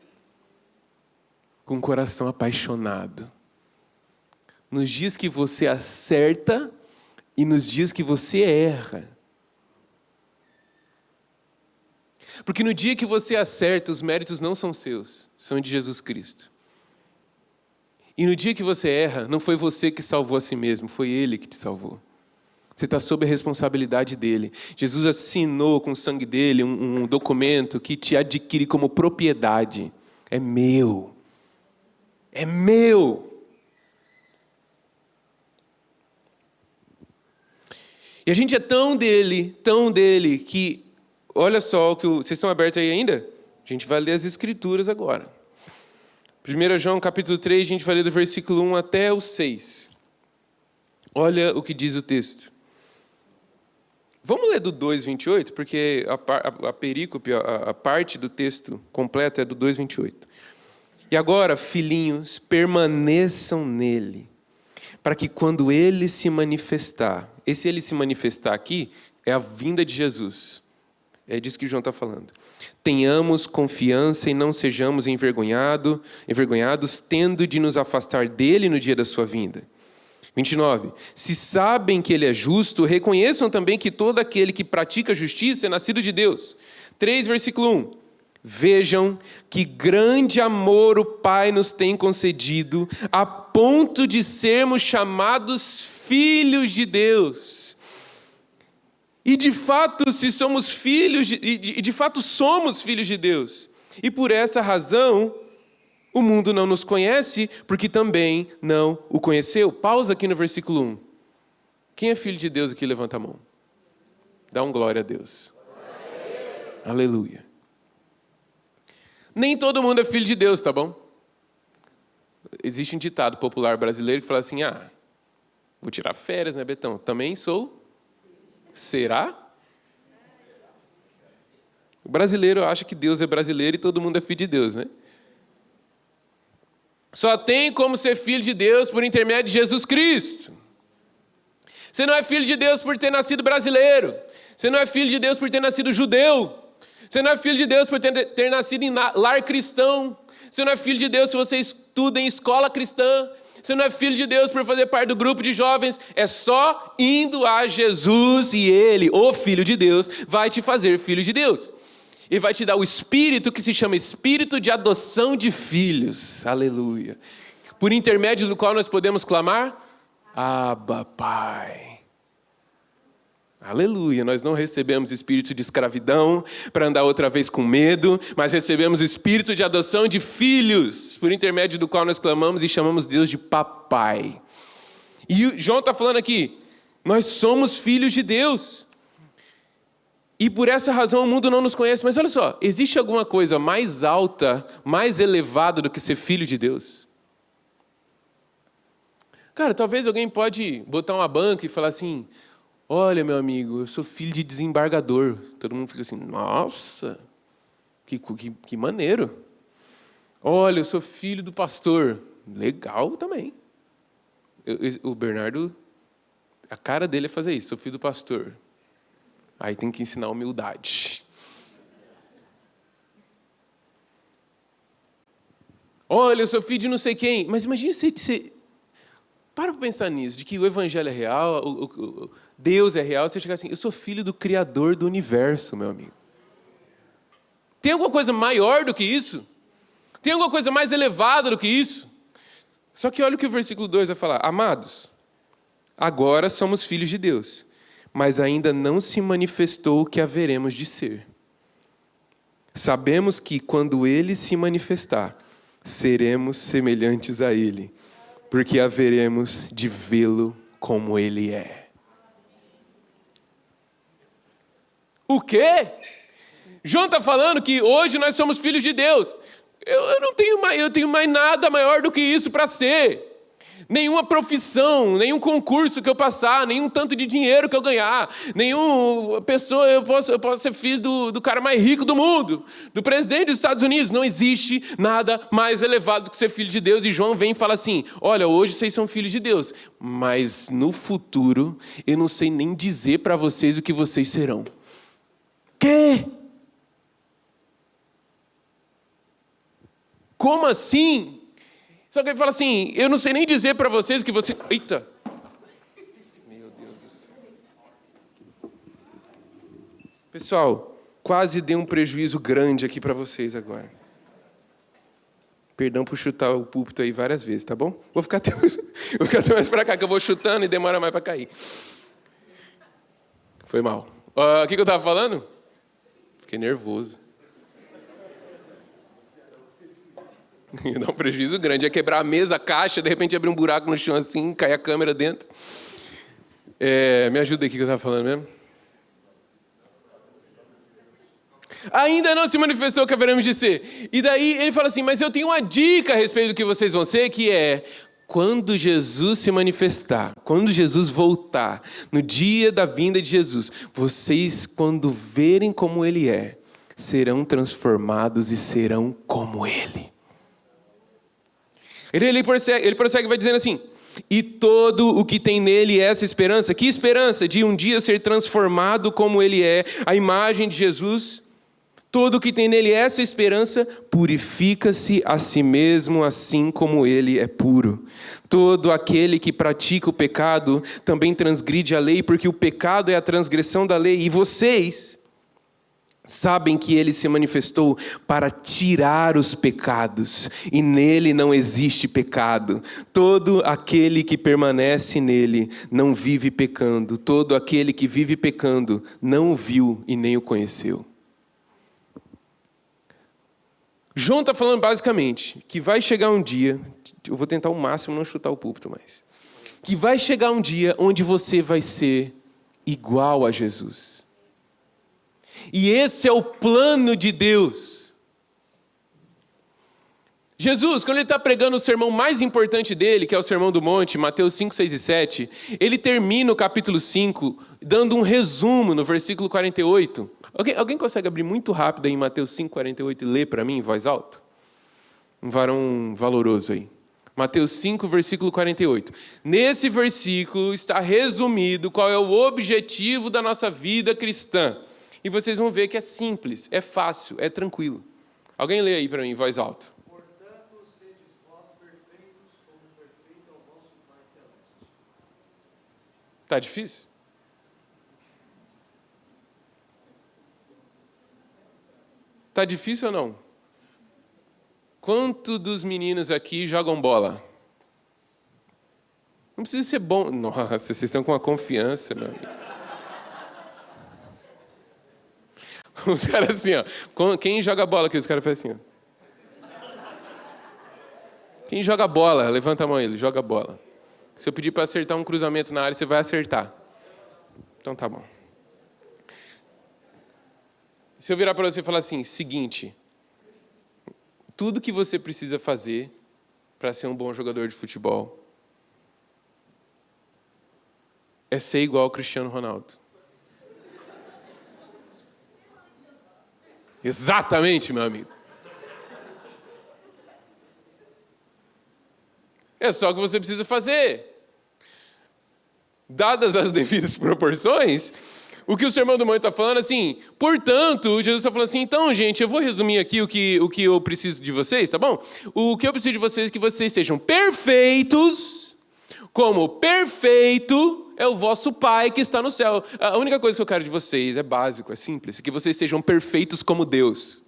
com um coração apaixonado. Nos dias que você acerta e nos dias que você erra. Porque no dia que você acerta, os méritos não são seus, são de Jesus Cristo. E no dia que você erra, não foi você que salvou a si mesmo, foi Ele que te salvou. Você está sob a responsabilidade dEle. Jesus assinou com o sangue dEle um documento que te adquire como propriedade. É meu. É meu. E a gente é tão dele, que... Olha só, vocês estão abertos aí ainda? A gente vai ler as Escrituras agora. 1 João capítulo 3, a gente vai ler do versículo 1 até o 6. Olha o que diz o texto. Vamos ler do 2:28, porque a perícope, a parte do texto completo é do 2:28. E agora, filhinhos, permaneçam nele, para que quando ele se manifestar, esse ele se manifestar aqui é a vinda de Jesus. É disso que João está falando. Tenhamos confiança e não sejamos envergonhados, tendo de nos afastar dele no dia da sua vinda. 29. Se sabem que ele é justo, reconheçam também que todo aquele que pratica justiça é nascido de Deus. 3, versículo 1. Vejam que grande amor o Pai nos tem concedido, a ponto de sermos chamados filhos de Deus. E de fato, se somos filhos, de fato somos filhos de Deus. E por essa razão, o mundo não nos conhece, porque também não o conheceu. Pausa aqui no versículo 1. Quem é filho de Deus aqui? Levanta a mão. Dá um glória a Deus. Aleluia. Nem todo mundo é filho de Deus, tá bom? Existe um ditado popular brasileiro que fala assim, vou tirar férias, né, Betão? Também sou. Será? O brasileiro acha que Deus é brasileiro e todo mundo é filho de Deus, né? Só tem como ser filho de Deus por intermédio de Jesus Cristo. Você não é filho de Deus por ter nascido brasileiro. Você não é filho de Deus por ter nascido judeu. Você não é filho de Deus por ter nascido em lar cristão. Você não é filho de Deus se você estuda em escola cristã. Você não é filho de Deus por fazer parte do grupo de jovens. É só indo a Jesus e Ele, o Filho de Deus, vai te fazer filho de Deus. E vai te dar o Espírito que se chama Espírito de adoção de filhos. Aleluia. Por intermédio do qual nós podemos clamar, Abba, Pai. Aleluia, nós não recebemos espírito de escravidão para andar outra vez com medo, mas recebemos espírito de adoção de filhos, por intermédio do qual nós clamamos e chamamos Deus de papai. E João está falando aqui, nós somos filhos de Deus. E por essa razão o mundo não nos conhece. Mas olha só, existe alguma coisa mais alta, mais elevada do que ser filho de Deus? Cara, talvez alguém pode botar uma banca e falar assim, olha, meu amigo, eu sou filho de desembargador. Todo mundo fica assim, nossa, que maneiro. Olha, eu sou filho do pastor. Legal também. O Bernardo, a cara dele é fazer isso, sou filho do pastor. Aí tem que ensinar humildade. Olha, eu sou filho de não sei quem. Mas imagina você para pensar nisso, de que o evangelho é real, Deus é real, você chegar assim, eu sou filho do Criador do universo, meu amigo. Tem alguma coisa maior do que isso? Tem alguma coisa mais elevada do que isso? Só que olha o que o versículo 2 vai falar. Amados, agora somos filhos de Deus, mas ainda não se manifestou o que haveremos de ser. Sabemos que quando Ele se manifestar, seremos semelhantes a Ele, porque haveremos de vê-lo como Ele é. O quê? João está falando que hoje nós somos filhos de Deus. Eu tenho mais nada maior do que isso para ser. Nenhuma profissão, nenhum concurso que eu passar, nenhum tanto de dinheiro que eu ganhar, nenhuma pessoa, eu posso ser filho do cara mais rico do mundo, do presidente dos Estados Unidos. Não existe nada mais elevado do que ser filho de Deus. E João vem e fala assim, olha, hoje vocês são filhos de Deus, mas no futuro eu não sei nem dizer para vocês o que vocês serão. Quê? Como assim? Só que ele fala assim, eu não sei nem dizer para vocês que você... Eita! Meu Deus do céu. Pessoal, quase dei um prejuízo grande aqui para vocês agora. Perdão por chutar o púlpito aí várias vezes, tá bom? Vou ficar até mais para cá, que eu vou chutando e demora mais para cair. Foi mal. O que eu estava falando? Fiquei nervoso. Ia dar um prejuízo grande. Ia quebrar a mesa, a caixa, de repente abrir um buraco no chão assim, cair a câmera dentro. Me ajuda aí, o que eu estava falando mesmo? Ainda não se manifestou o que haveremos de ser. E daí ele fala assim, mas eu tenho uma dica a respeito do que vocês vão ser, que é, quando Jesus se manifestar, quando Jesus voltar, no dia da vinda de Jesus, vocês, quando verem como Ele é, serão transformados e serão como Ele. Ele prossegue e vai dizendo assim, E todo o que tem nele é essa esperança. Que esperança? De um dia ser transformado como ele é, a imagem de Jesus. Todo o que tem nele é essa esperança, purifica-se a si mesmo, assim como ele é puro. Todo aquele que pratica o pecado também transgride a lei, porque o pecado é a transgressão da lei. E vocês sabem que ele se manifestou para tirar os pecados, e nele não existe pecado. Todo aquele que permanece nele não vive pecando. Todo aquele que vive pecando não o viu e nem o conheceu. João está falando basicamente que vai chegar um dia, eu vou tentar ao máximo não chutar o púlpito mais, que vai chegar um dia onde você vai ser igual a Jesus. E esse é o plano de Deus. Jesus, quando ele está pregando o sermão mais importante dele, que é o Sermão do Monte, Mateus 5, 6 e 7, ele termina o capítulo 5 dando um resumo no versículo 48. Alguém consegue abrir muito rápido aí em Mateus 5, 48 e ler para mim em voz alta? Um varão valoroso aí. Mateus 5, versículo 48. Nesse versículo está resumido qual é o objetivo da nossa vida cristã. E vocês vão ver que é simples, é fácil, é tranquilo. Alguém lê aí para mim em voz alta. Portanto, sedes vós perfeitos, como perfeito é o vosso Pai Celeste. Tá difícil? Tá difícil ou não? Quanto dos meninos aqui jogam bola? Não precisa ser bom. Nossa, vocês estão com uma confiança, meu amigo. Os caras assim, ó. Quem joga bola aqui? Os caras fazem assim, ó. Quem joga bola? Levanta a mão aí, ele joga bola. Se eu pedir para acertar um cruzamento na área, você vai acertar. Então tá bom. Se eu virar para você e falar assim, seguinte, tudo que você precisa fazer para ser um bom jogador de futebol é ser igual ao Cristiano Ronaldo. Exatamente, meu amigo. É só o que você precisa fazer. Dadas as devidas proporções, o que o Sermão do Monte está falando, assim, portanto, Jesus está falando assim, então, gente, eu vou resumir aqui o que eu preciso de vocês, tá bom? O que eu preciso de vocês é que vocês sejam perfeitos, como perfeito é o vosso Pai que está no céu. A única coisa que eu quero de vocês é básico, é simples, é que vocês sejam perfeitos como Deus.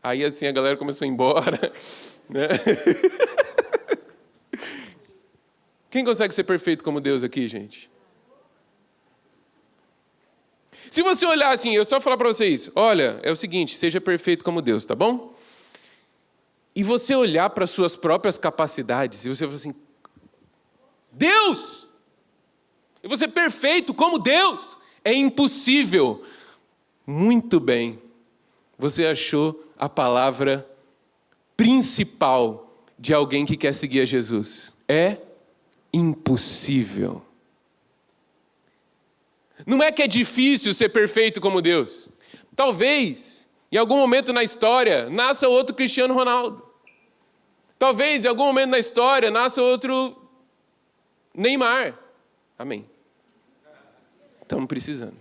Aí, assim, a galera começou a ir embora, né? Quem consegue ser perfeito como Deus aqui, gente? Se você olhar assim, eu só falar para vocês, olha, é o seguinte, seja perfeito como Deus, tá bom? E você olhar para as suas próprias capacidades, e você falar assim, Deus! E você perfeito como Deus? É impossível. Muito bem. Você achou a palavra principal de alguém que quer seguir a Jesus. É impossível. Não é que é difícil ser perfeito como Deus. Talvez, em algum momento na história, nasça outro Cristiano Ronaldo. Talvez, em algum momento na história, nasça outro Neymar. Amém. Estamos precisando.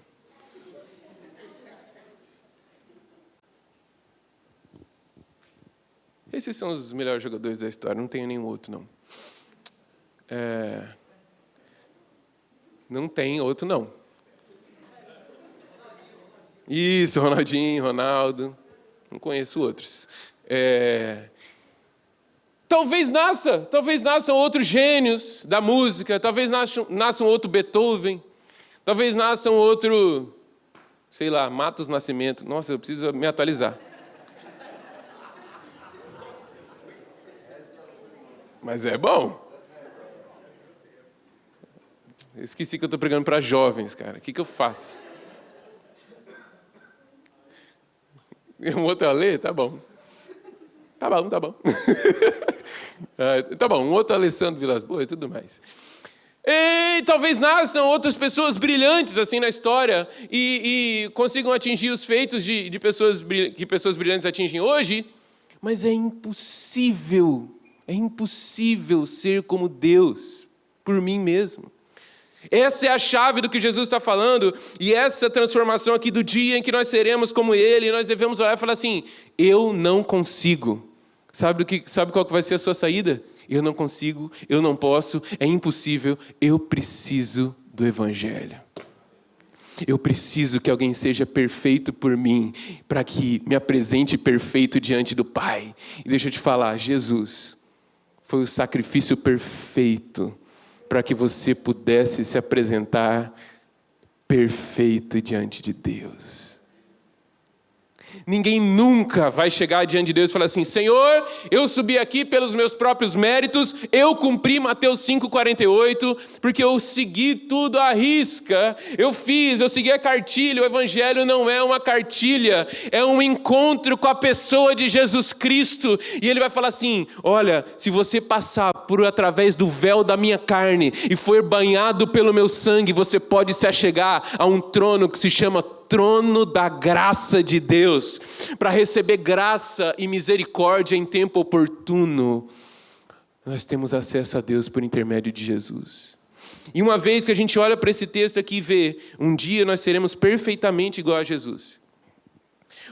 Esses são os melhores jogadores da história, não tenho nenhum outro, não. Não tem outro, não. Isso, Ronaldinho, Ronaldo. Não conheço outros. Talvez nasçam outros gênios da música, talvez nasçam outro Beethoven, talvez nasçam outro, sei lá, Matos Nascimento. Nossa, eu preciso me atualizar. Mas é bom. Eu esqueci que eu estou pregando para jovens, cara. O que eu faço? Um outro Alê? Tá bom. Tá bom. Tá bom, um outro Alessandro Vilas Boas e tudo mais. E talvez nasçam outras pessoas brilhantes assim na história e consigam atingir os feitos de pessoas que pessoas brilhantes atingem hoje, Mas é impossível ser como Deus por mim mesmo. Essa é a chave do que Jesus está falando, e essa transformação aqui do dia em que nós seremos como Ele, nós devemos olhar e falar assim: eu não consigo. Sabe qual que vai ser a sua saída? Eu não consigo, eu não posso, é impossível, eu preciso do Evangelho. Eu preciso que alguém seja perfeito por mim, para que me apresente perfeito diante do Pai. E deixa eu te falar, Jesus foi o sacrifício perfeito para que você pudesse se apresentar perfeito diante de Deus. Ninguém nunca vai chegar diante de Deus e falar assim: Senhor, eu subi aqui pelos meus próprios méritos, eu cumpri Mateus 5,48, porque eu segui tudo à risca, eu segui a cartilha. O Evangelho não é uma cartilha, é um encontro com a pessoa de Jesus Cristo. E Ele vai falar assim: olha, se você passar através do véu da minha carne e for banhado pelo meu sangue, você pode se achegar a um trono que se chama trono da graça de Deus, para receber graça e misericórdia em tempo oportuno. Nós temos acesso a Deus por intermédio de Jesus. E uma vez que a gente olha para esse texto aqui e vê, um dia nós seremos perfeitamente igual a Jesus.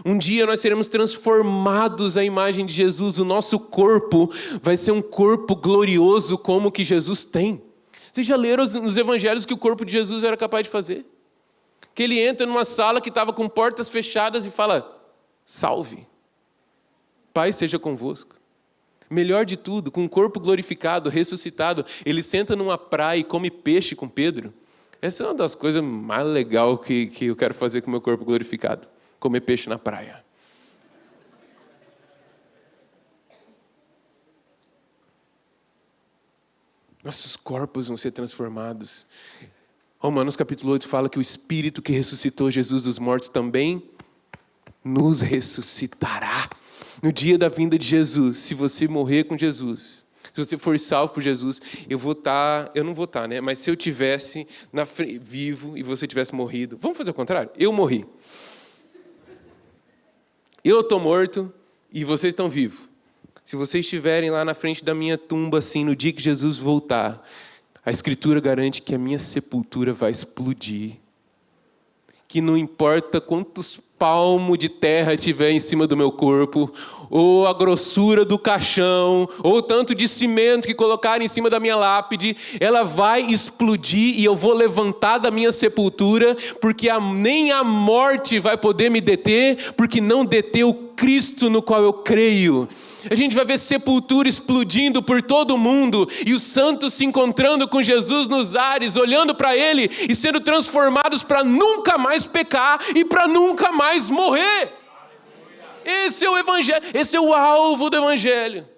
Um dia nós seremos transformados à imagem de Jesus. O nosso corpo vai ser um corpo glorioso como que Jesus tem. Vocês já leram nos evangelhos que o corpo de Jesus era capaz de fazer? Que ele entra numa sala que estava com portas fechadas e fala: salve, Pai seja convosco. Melhor de tudo, com o corpo glorificado, ressuscitado, ele senta numa praia e come peixe com Pedro. Essa é uma das coisas mais legais que eu quero fazer com o meu corpo glorificado: comer peixe na praia. Nossos corpos vão ser transformados. Romanos capítulo 8 fala que o Espírito que ressuscitou Jesus dos mortos também nos ressuscitará. No dia da vinda de Jesus, se você morrer com Jesus, se você for salvo por Jesus, eu não vou estar, né? Mas se eu tivesse vivo e você tivesse morrido, vamos fazer o contrário? Eu morri. Eu estou morto e vocês estão vivos. Se vocês estiverem lá na frente da minha tumba, assim, no dia que Jesus voltar, a Escritura garante que a minha sepultura vai explodir. Que não importa quantos palmos de terra tiver em cima do meu corpo, ou a grossura do caixão, ou o tanto de cimento que colocarem em cima da minha lápide, ela vai explodir e eu vou levantar da minha sepultura, porque nem a morte vai poder me deter, porque não deteu Cristo no qual eu creio. A gente vai ver sepultura explodindo por todo o mundo, e os santos se encontrando com Jesus nos ares, olhando para Ele e sendo transformados para nunca mais pecar e para nunca mais morrer. Esse é o Evangelho, esse é o alvo do Evangelho.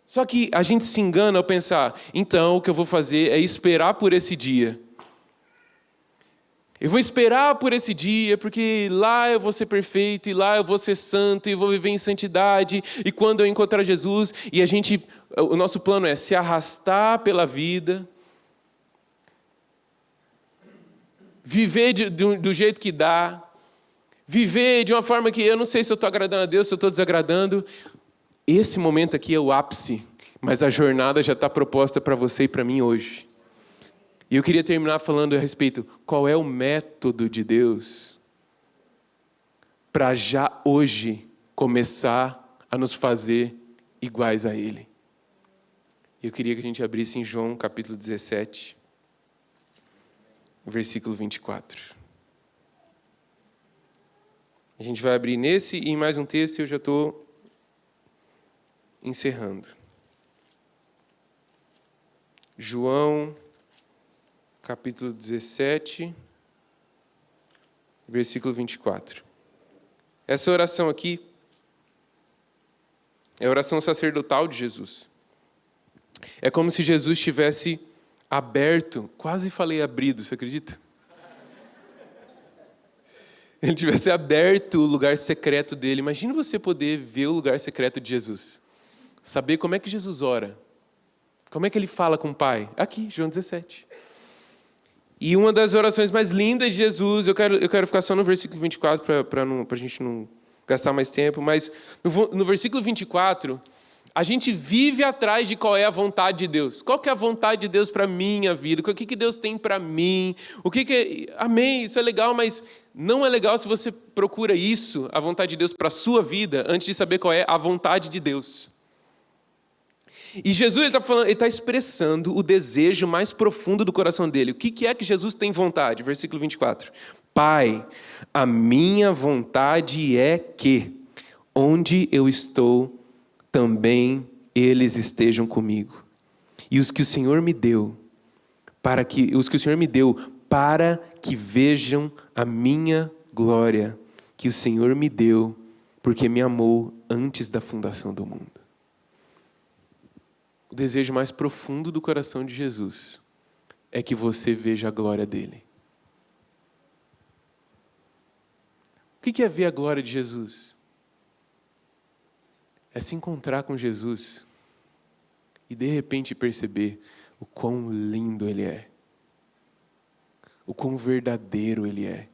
Só que a gente se engana ao pensar: então o que eu vou fazer é esperar por esse dia. Eu vou esperar por esse dia, porque lá eu vou ser perfeito, e lá eu vou ser santo, e vou viver em santidade, e quando eu encontrar Jesus, o nosso plano é se arrastar pela vida, viver do jeito que dá, viver de uma forma que eu não sei se eu estou agradando a Deus, se eu estou desagradando. Esse momento aqui é o ápice, mas a jornada já está proposta para você e para mim hoje. E eu queria terminar falando a respeito: qual é o método de Deus para já hoje começar a nos fazer iguais a Ele. Eu queria que a gente abrisse em João capítulo 17, versículo 24. A gente vai abrir nesse e em mais um texto e eu já estou encerrando. João capítulo 17, versículo 24. Essa oração aqui é a oração sacerdotal de Jesus. É como se Jesus tivesse aberto, quase falei abrido, você acredita? Ele tivesse aberto o lugar secreto dele. Imagina você poder ver o lugar secreto de Jesus. Saber como é que Jesus ora. Como é que ele fala com o Pai? Aqui, João 17. E uma das orações mais lindas de Jesus, eu quero ficar só no versículo 24 para a gente não gastar mais tempo, mas no versículo 24, a gente vive atrás de qual é a vontade de Deus. Qual que é a vontade de Deus para a minha vida? O que Deus tem para mim? Amém, isso é legal, mas não é legal se você procura isso, a vontade de Deus para a sua vida, antes de saber qual é a vontade de Deus. E Jesus ele está expressando o desejo mais profundo do coração dele. O que é que Jesus tem vontade? Versículo 24. Pai, a minha vontade é que, onde eu estou, também eles estejam comigo. E os que o Senhor me deu, para que vejam a minha glória, que o Senhor me deu, porque me amou antes da fundação do mundo. O desejo mais profundo do coração de Jesus é que você veja a glória dele. O que é ver a glória de Jesus? É se encontrar com Jesus e de repente perceber o quão lindo ele é, o quão verdadeiro ele é,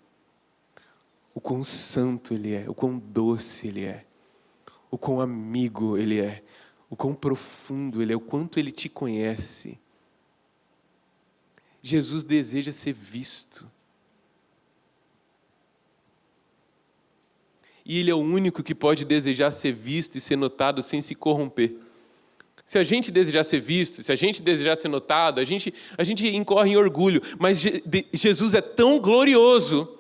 o quão santo ele é, o quão doce ele é, o quão amigo ele é, o quão profundo ele é, o quanto ele te conhece. Jesus deseja ser visto. E ele é o único que pode desejar ser visto e ser notado sem se corromper. Se a gente desejar ser visto, se a gente desejar ser notado, a gente incorre em orgulho. Mas Jesus é tão glorioso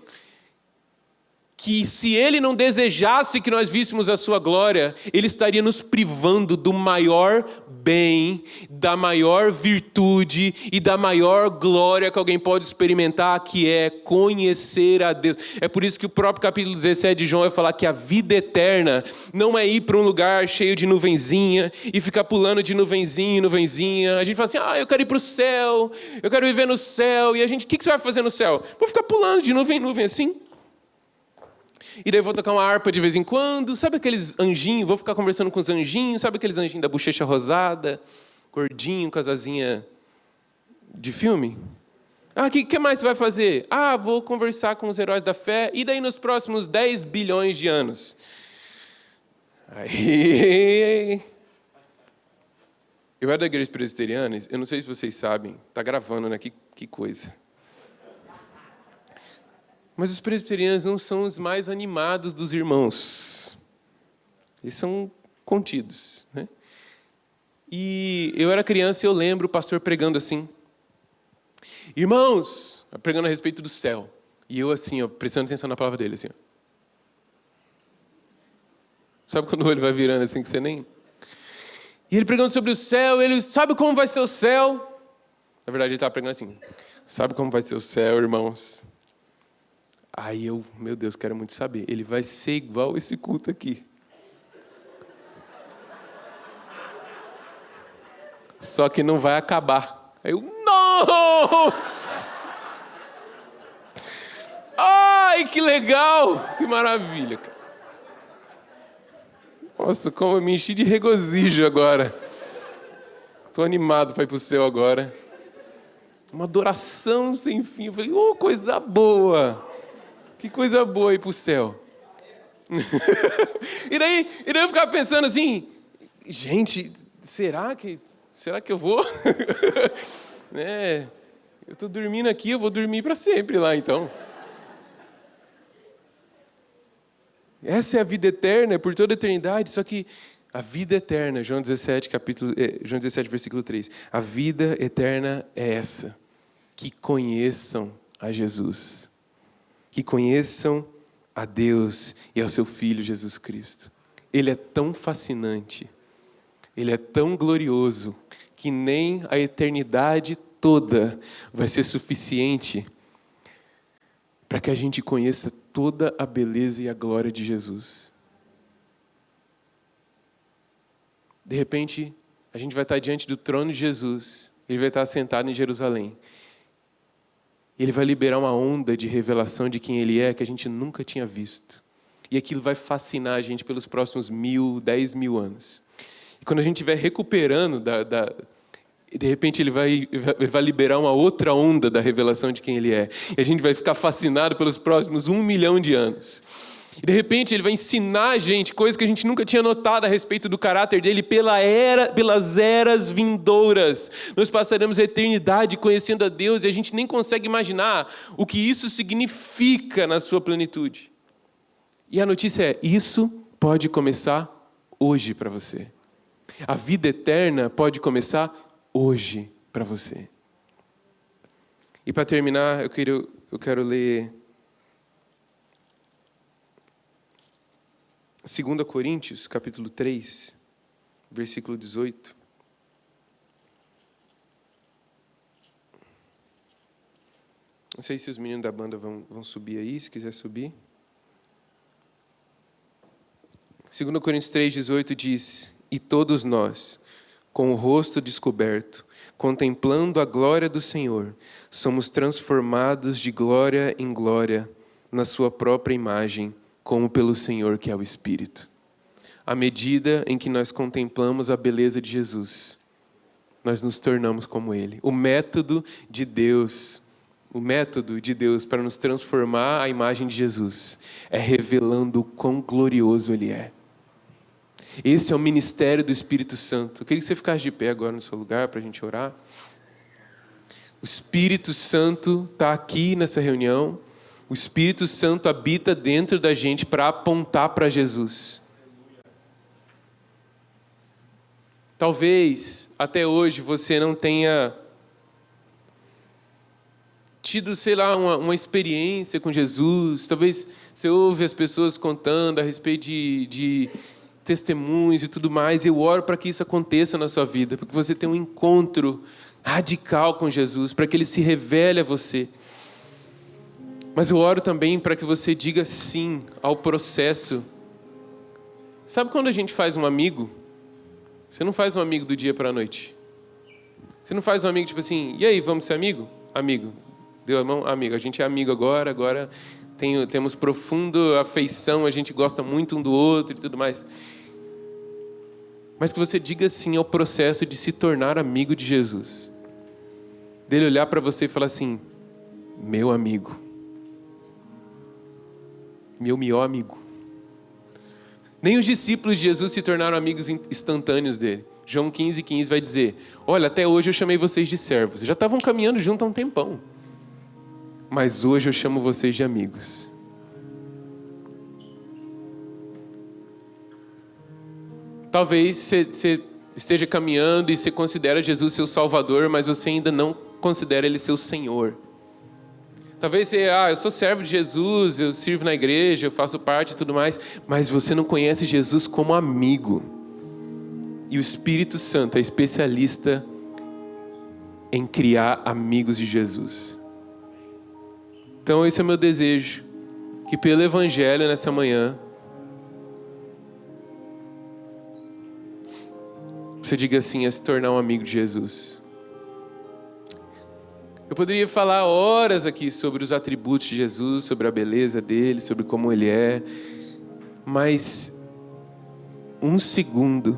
que se ele não desejasse que nós víssemos a sua glória, ele estaria nos privando do maior bem, da maior virtude e da maior glória que alguém pode experimentar, que é conhecer a Deus. É por isso que o próprio capítulo 17 de João vai falar que a vida eterna não é ir para um lugar cheio de nuvenzinha e ficar pulando de nuvenzinha em nuvenzinha. A gente fala assim, eu quero ir para o céu, eu quero viver no céu. E a gente, o que você vai fazer no céu? Vou ficar pulando de nuvem em nuvem assim. E daí vou tocar uma harpa de vez em quando. Sabe aqueles anjinhos? Vou ficar conversando com os anjinhos. Sabe aqueles anjinhos da bochecha rosada? Gordinho, com as asinhas de filme? O que mais você vai fazer? Vou conversar com os heróis da fé. E daí nos próximos 10 bilhões de anos? Aí... Eu era da igreja presbiteriana. Eu não sei se vocês sabem. Está gravando, né? Que coisa. Mas os presbiterianos não são os mais animados dos irmãos. Eles são contidos, né? E eu era criança e eu lembro o pastor pregando assim. Irmãos, pregando a respeito do céu. E eu assim, prestando atenção na palavra dele. Assim, Sabe quando ele vai virando assim que você nem... E ele pregando sobre o céu, ele sabe como vai ser o céu? Na verdade ele estava pregando assim. Sabe como vai ser o céu, irmãos? Aí eu, meu Deus, quero muito saber. Ele vai ser igual esse culto aqui. Só que não vai acabar. Aí eu, nossa! Ai, que legal! Que maravilha, cara. Nossa, como eu me enchi de regozijo agora. Estou animado para ir para o céu agora. Uma adoração sem fim. Eu falei, coisa boa! Que coisa boa ir para o céu. E daí eu ficava pensando assim, gente, será que eu vou? Eu estou dormindo aqui, eu vou dormir para sempre lá então. Essa é a vida eterna, é por toda a eternidade, só que a vida eterna, João 17, versículo 3, a vida eterna é essa, que conheçam a Jesus. Que conheçam a Deus e ao seu Filho Jesus Cristo. Ele é tão fascinante, ele é tão glorioso, que nem a eternidade toda vai ser suficiente para que a gente conheça toda a beleza e a glória de Jesus. De repente, a gente vai estar diante do trono de Jesus, ele vai estar sentado em Jerusalém. Ele vai liberar uma onda de revelação de quem ele é que a gente nunca tinha visto. E aquilo vai fascinar a gente pelos próximos 10 mil anos. E quando a gente estiver recuperando, de repente ele vai liberar uma outra onda da revelação de quem ele é. E a gente vai ficar fascinado pelos próximos 1 milhão de anos. E de repente ele vai ensinar a gente coisas que a gente nunca tinha notado a respeito do caráter dele pelas eras vindouras. Nós passaremos a eternidade conhecendo a Deus e a gente nem consegue imaginar o que isso significa na sua plenitude. E a notícia é, isso pode começar hoje para você. A vida eterna pode começar hoje para você. E para terminar, eu quero ler 2 Coríntios, capítulo 3, versículo 18. Não sei se os meninos da banda vão subir aí, se quiser subir. 2 Coríntios 3, 18 diz: E todos nós, com o rosto descoberto, contemplando a glória do Senhor, somos transformados de glória em glória na sua própria imagem, como pelo Senhor que é o Espírito. À medida em que nós contemplamos a beleza de Jesus, nós nos tornamos como Ele. O método de Deus para nos transformar à imagem de Jesus é revelando o quão glorioso Ele é. Esse é o ministério do Espírito Santo. Eu queria que você ficasse de pé agora no seu lugar para a gente orar. O Espírito Santo está aqui nessa reunião. O Espírito Santo habita dentro da gente para apontar para Jesus. Talvez até hoje você não tenha tido, uma experiência com Jesus. Talvez você ouve as pessoas contando a respeito de testemunhos e tudo mais. Eu oro para que isso aconteça na sua vida, para que você tenha um encontro radical com Jesus, para que Ele se revele a você. Mas eu oro também para que você diga sim ao processo. Sabe quando a gente faz um amigo? Você não faz um amigo do dia para a noite. Você não faz um amigo tipo assim, e aí, vamos ser amigo? Amigo. Deu a mão? Amigo. A gente é amigo agora temos profunda afeição, a gente gosta muito um do outro e tudo mais. Mas que você diga sim ao processo de se tornar amigo de Jesus. Dele olhar para você e falar assim, meu amigo. Meu melhor amigo. Nem os discípulos de Jesus se tornaram amigos instantâneos dele. João 15:15 vai dizer, olha, até hoje eu chamei vocês de servos. Já estavam caminhando junto há um tempão. Mas hoje eu chamo vocês de amigos. Talvez você esteja caminhando e você considera Jesus seu Salvador, mas você ainda não considera Ele seu Senhor. Talvez você, eu sou servo de Jesus, eu sirvo na igreja, eu faço parte e tudo mais, mas você não conhece Jesus como amigo. E o Espírito Santo é especialista em criar amigos de Jesus. Então esse é o meu desejo, que pelo Evangelho nessa manhã, você diga assim, a se tornar um amigo de Jesus. Eu poderia falar horas aqui sobre os atributos de Jesus, sobre a beleza dele, sobre como ele é, mas um segundo,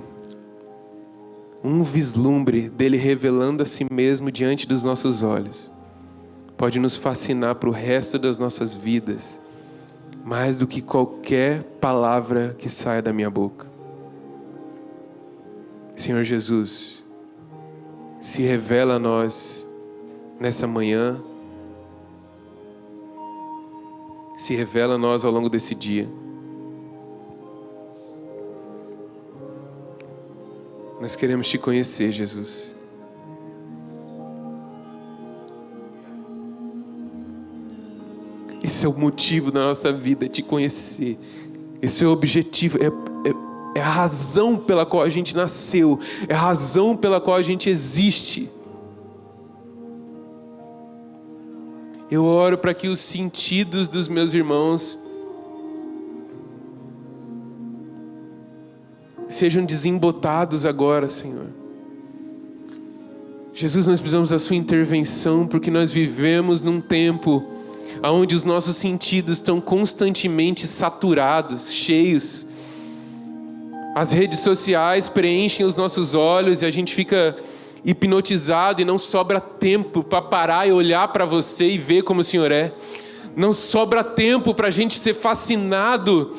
um vislumbre dele revelando a si mesmo diante dos nossos olhos, pode nos fascinar para o resto das nossas vidas, mais do que qualquer palavra que saia da minha boca. Senhor Jesus, se revela a nós nessa manhã, se revela a nós ao longo desse dia. Nós queremos te conhecer, Jesus. Esse é o motivo da nossa vida, te conhecer. Esse é o objetivo, é a razão pela qual a gente nasceu, é a razão pela qual a gente existe. Eu oro para que os sentidos dos meus irmãos sejam desembotados agora, Senhor. Jesus, nós precisamos da sua intervenção, porque nós vivemos num tempo onde os nossos sentidos estão constantemente saturados, cheios. As redes sociais preenchem os nossos olhos e a gente fica hipnotizado e não sobra tempo para parar e olhar para você e ver como o Senhor é. Não sobra tempo para a gente ser fascinado.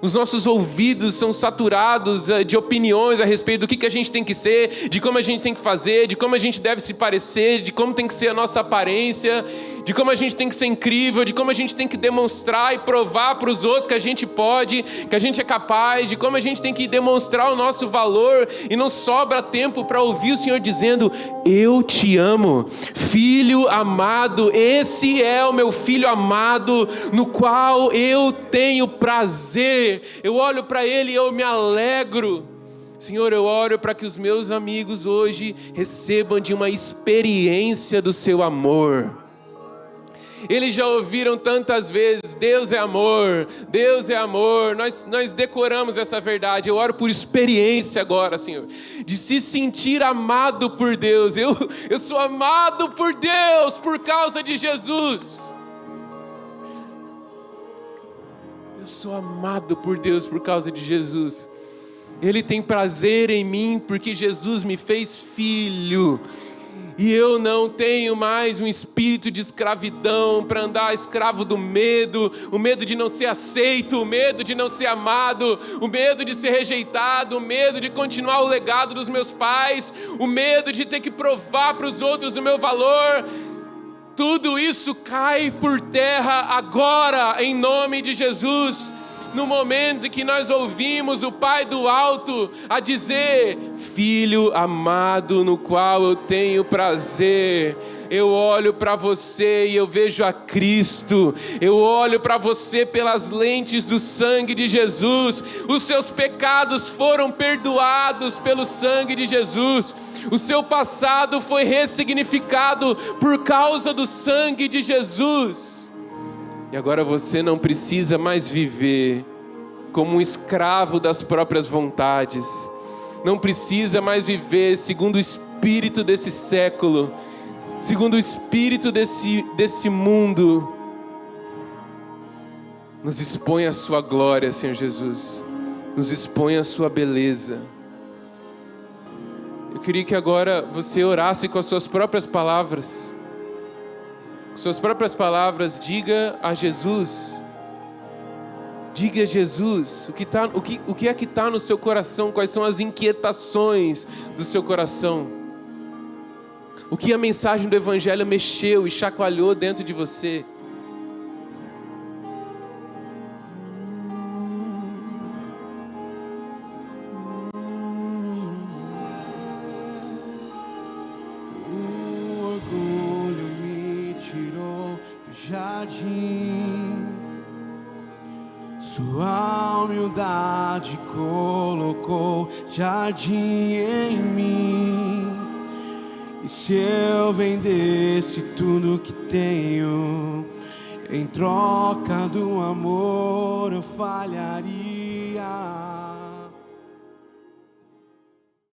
Os nossos ouvidos são saturados de opiniões a respeito do que a gente tem que ser, de como a gente tem que fazer, de como a gente deve se parecer, de como tem que ser a nossa aparência, de como a gente tem que ser incrível, de como a gente tem que demonstrar e provar para os outros que a gente pode, que a gente é capaz, de como a gente tem que demonstrar o nosso valor, e não sobra tempo para ouvir o Senhor dizendo: eu te amo, filho amado, esse é o meu filho amado, no qual eu tenho prazer. Eu olho para Ele e eu me alegro. Senhor, eu oro para que os meus amigos hoje recebam de uma experiência do Seu amor. Eles já ouviram tantas vezes: Deus é amor, Deus é amor. Nós decoramos essa verdade. Eu oro por experiência agora, Senhor, de se sentir amado por Deus. Eu sou amado por Deus por causa de Jesus. Eu sou amado por Deus por causa de Jesus. Ele tem prazer em mim porque Jesus me fez filho. E eu não tenho mais um espírito de escravidão para andar escravo do medo, o medo de não ser aceito, o medo de não ser amado, o medo de ser rejeitado, o medo de continuar o legado dos meus pais, o medo de ter que provar para os outros o meu valor. Tudo isso cai por terra agora, em nome de Jesus. No momento em que nós ouvimos o Pai do alto a dizer: filho amado no qual eu tenho prazer. Eu olho para você e eu vejo a Cristo. Eu olho para você pelas lentes do sangue de Jesus. Os seus pecados foram perdoados pelo sangue de Jesus. O seu passado foi ressignificado por causa do sangue de Jesus. E agora você não precisa mais viver como um escravo das próprias vontades. Não precisa mais viver segundo o espírito desse século, segundo o espírito desse mundo. Nos expõe a sua glória, Senhor Jesus. Nos expõe a sua beleza. Eu queria que agora você orasse com as suas próprias palavras. Com suas próprias palavras, diga a Jesus. Diga a Jesus o que é que está no seu coração, quais são as inquietações do seu coração. O que a mensagem do Evangelho mexeu e chacoalhou dentro de você. O orgulho me tirou do jardim, sua humildade colocou jardim em mim. E se eu vendesse tudo que tenho, em troca do amor eu falharia.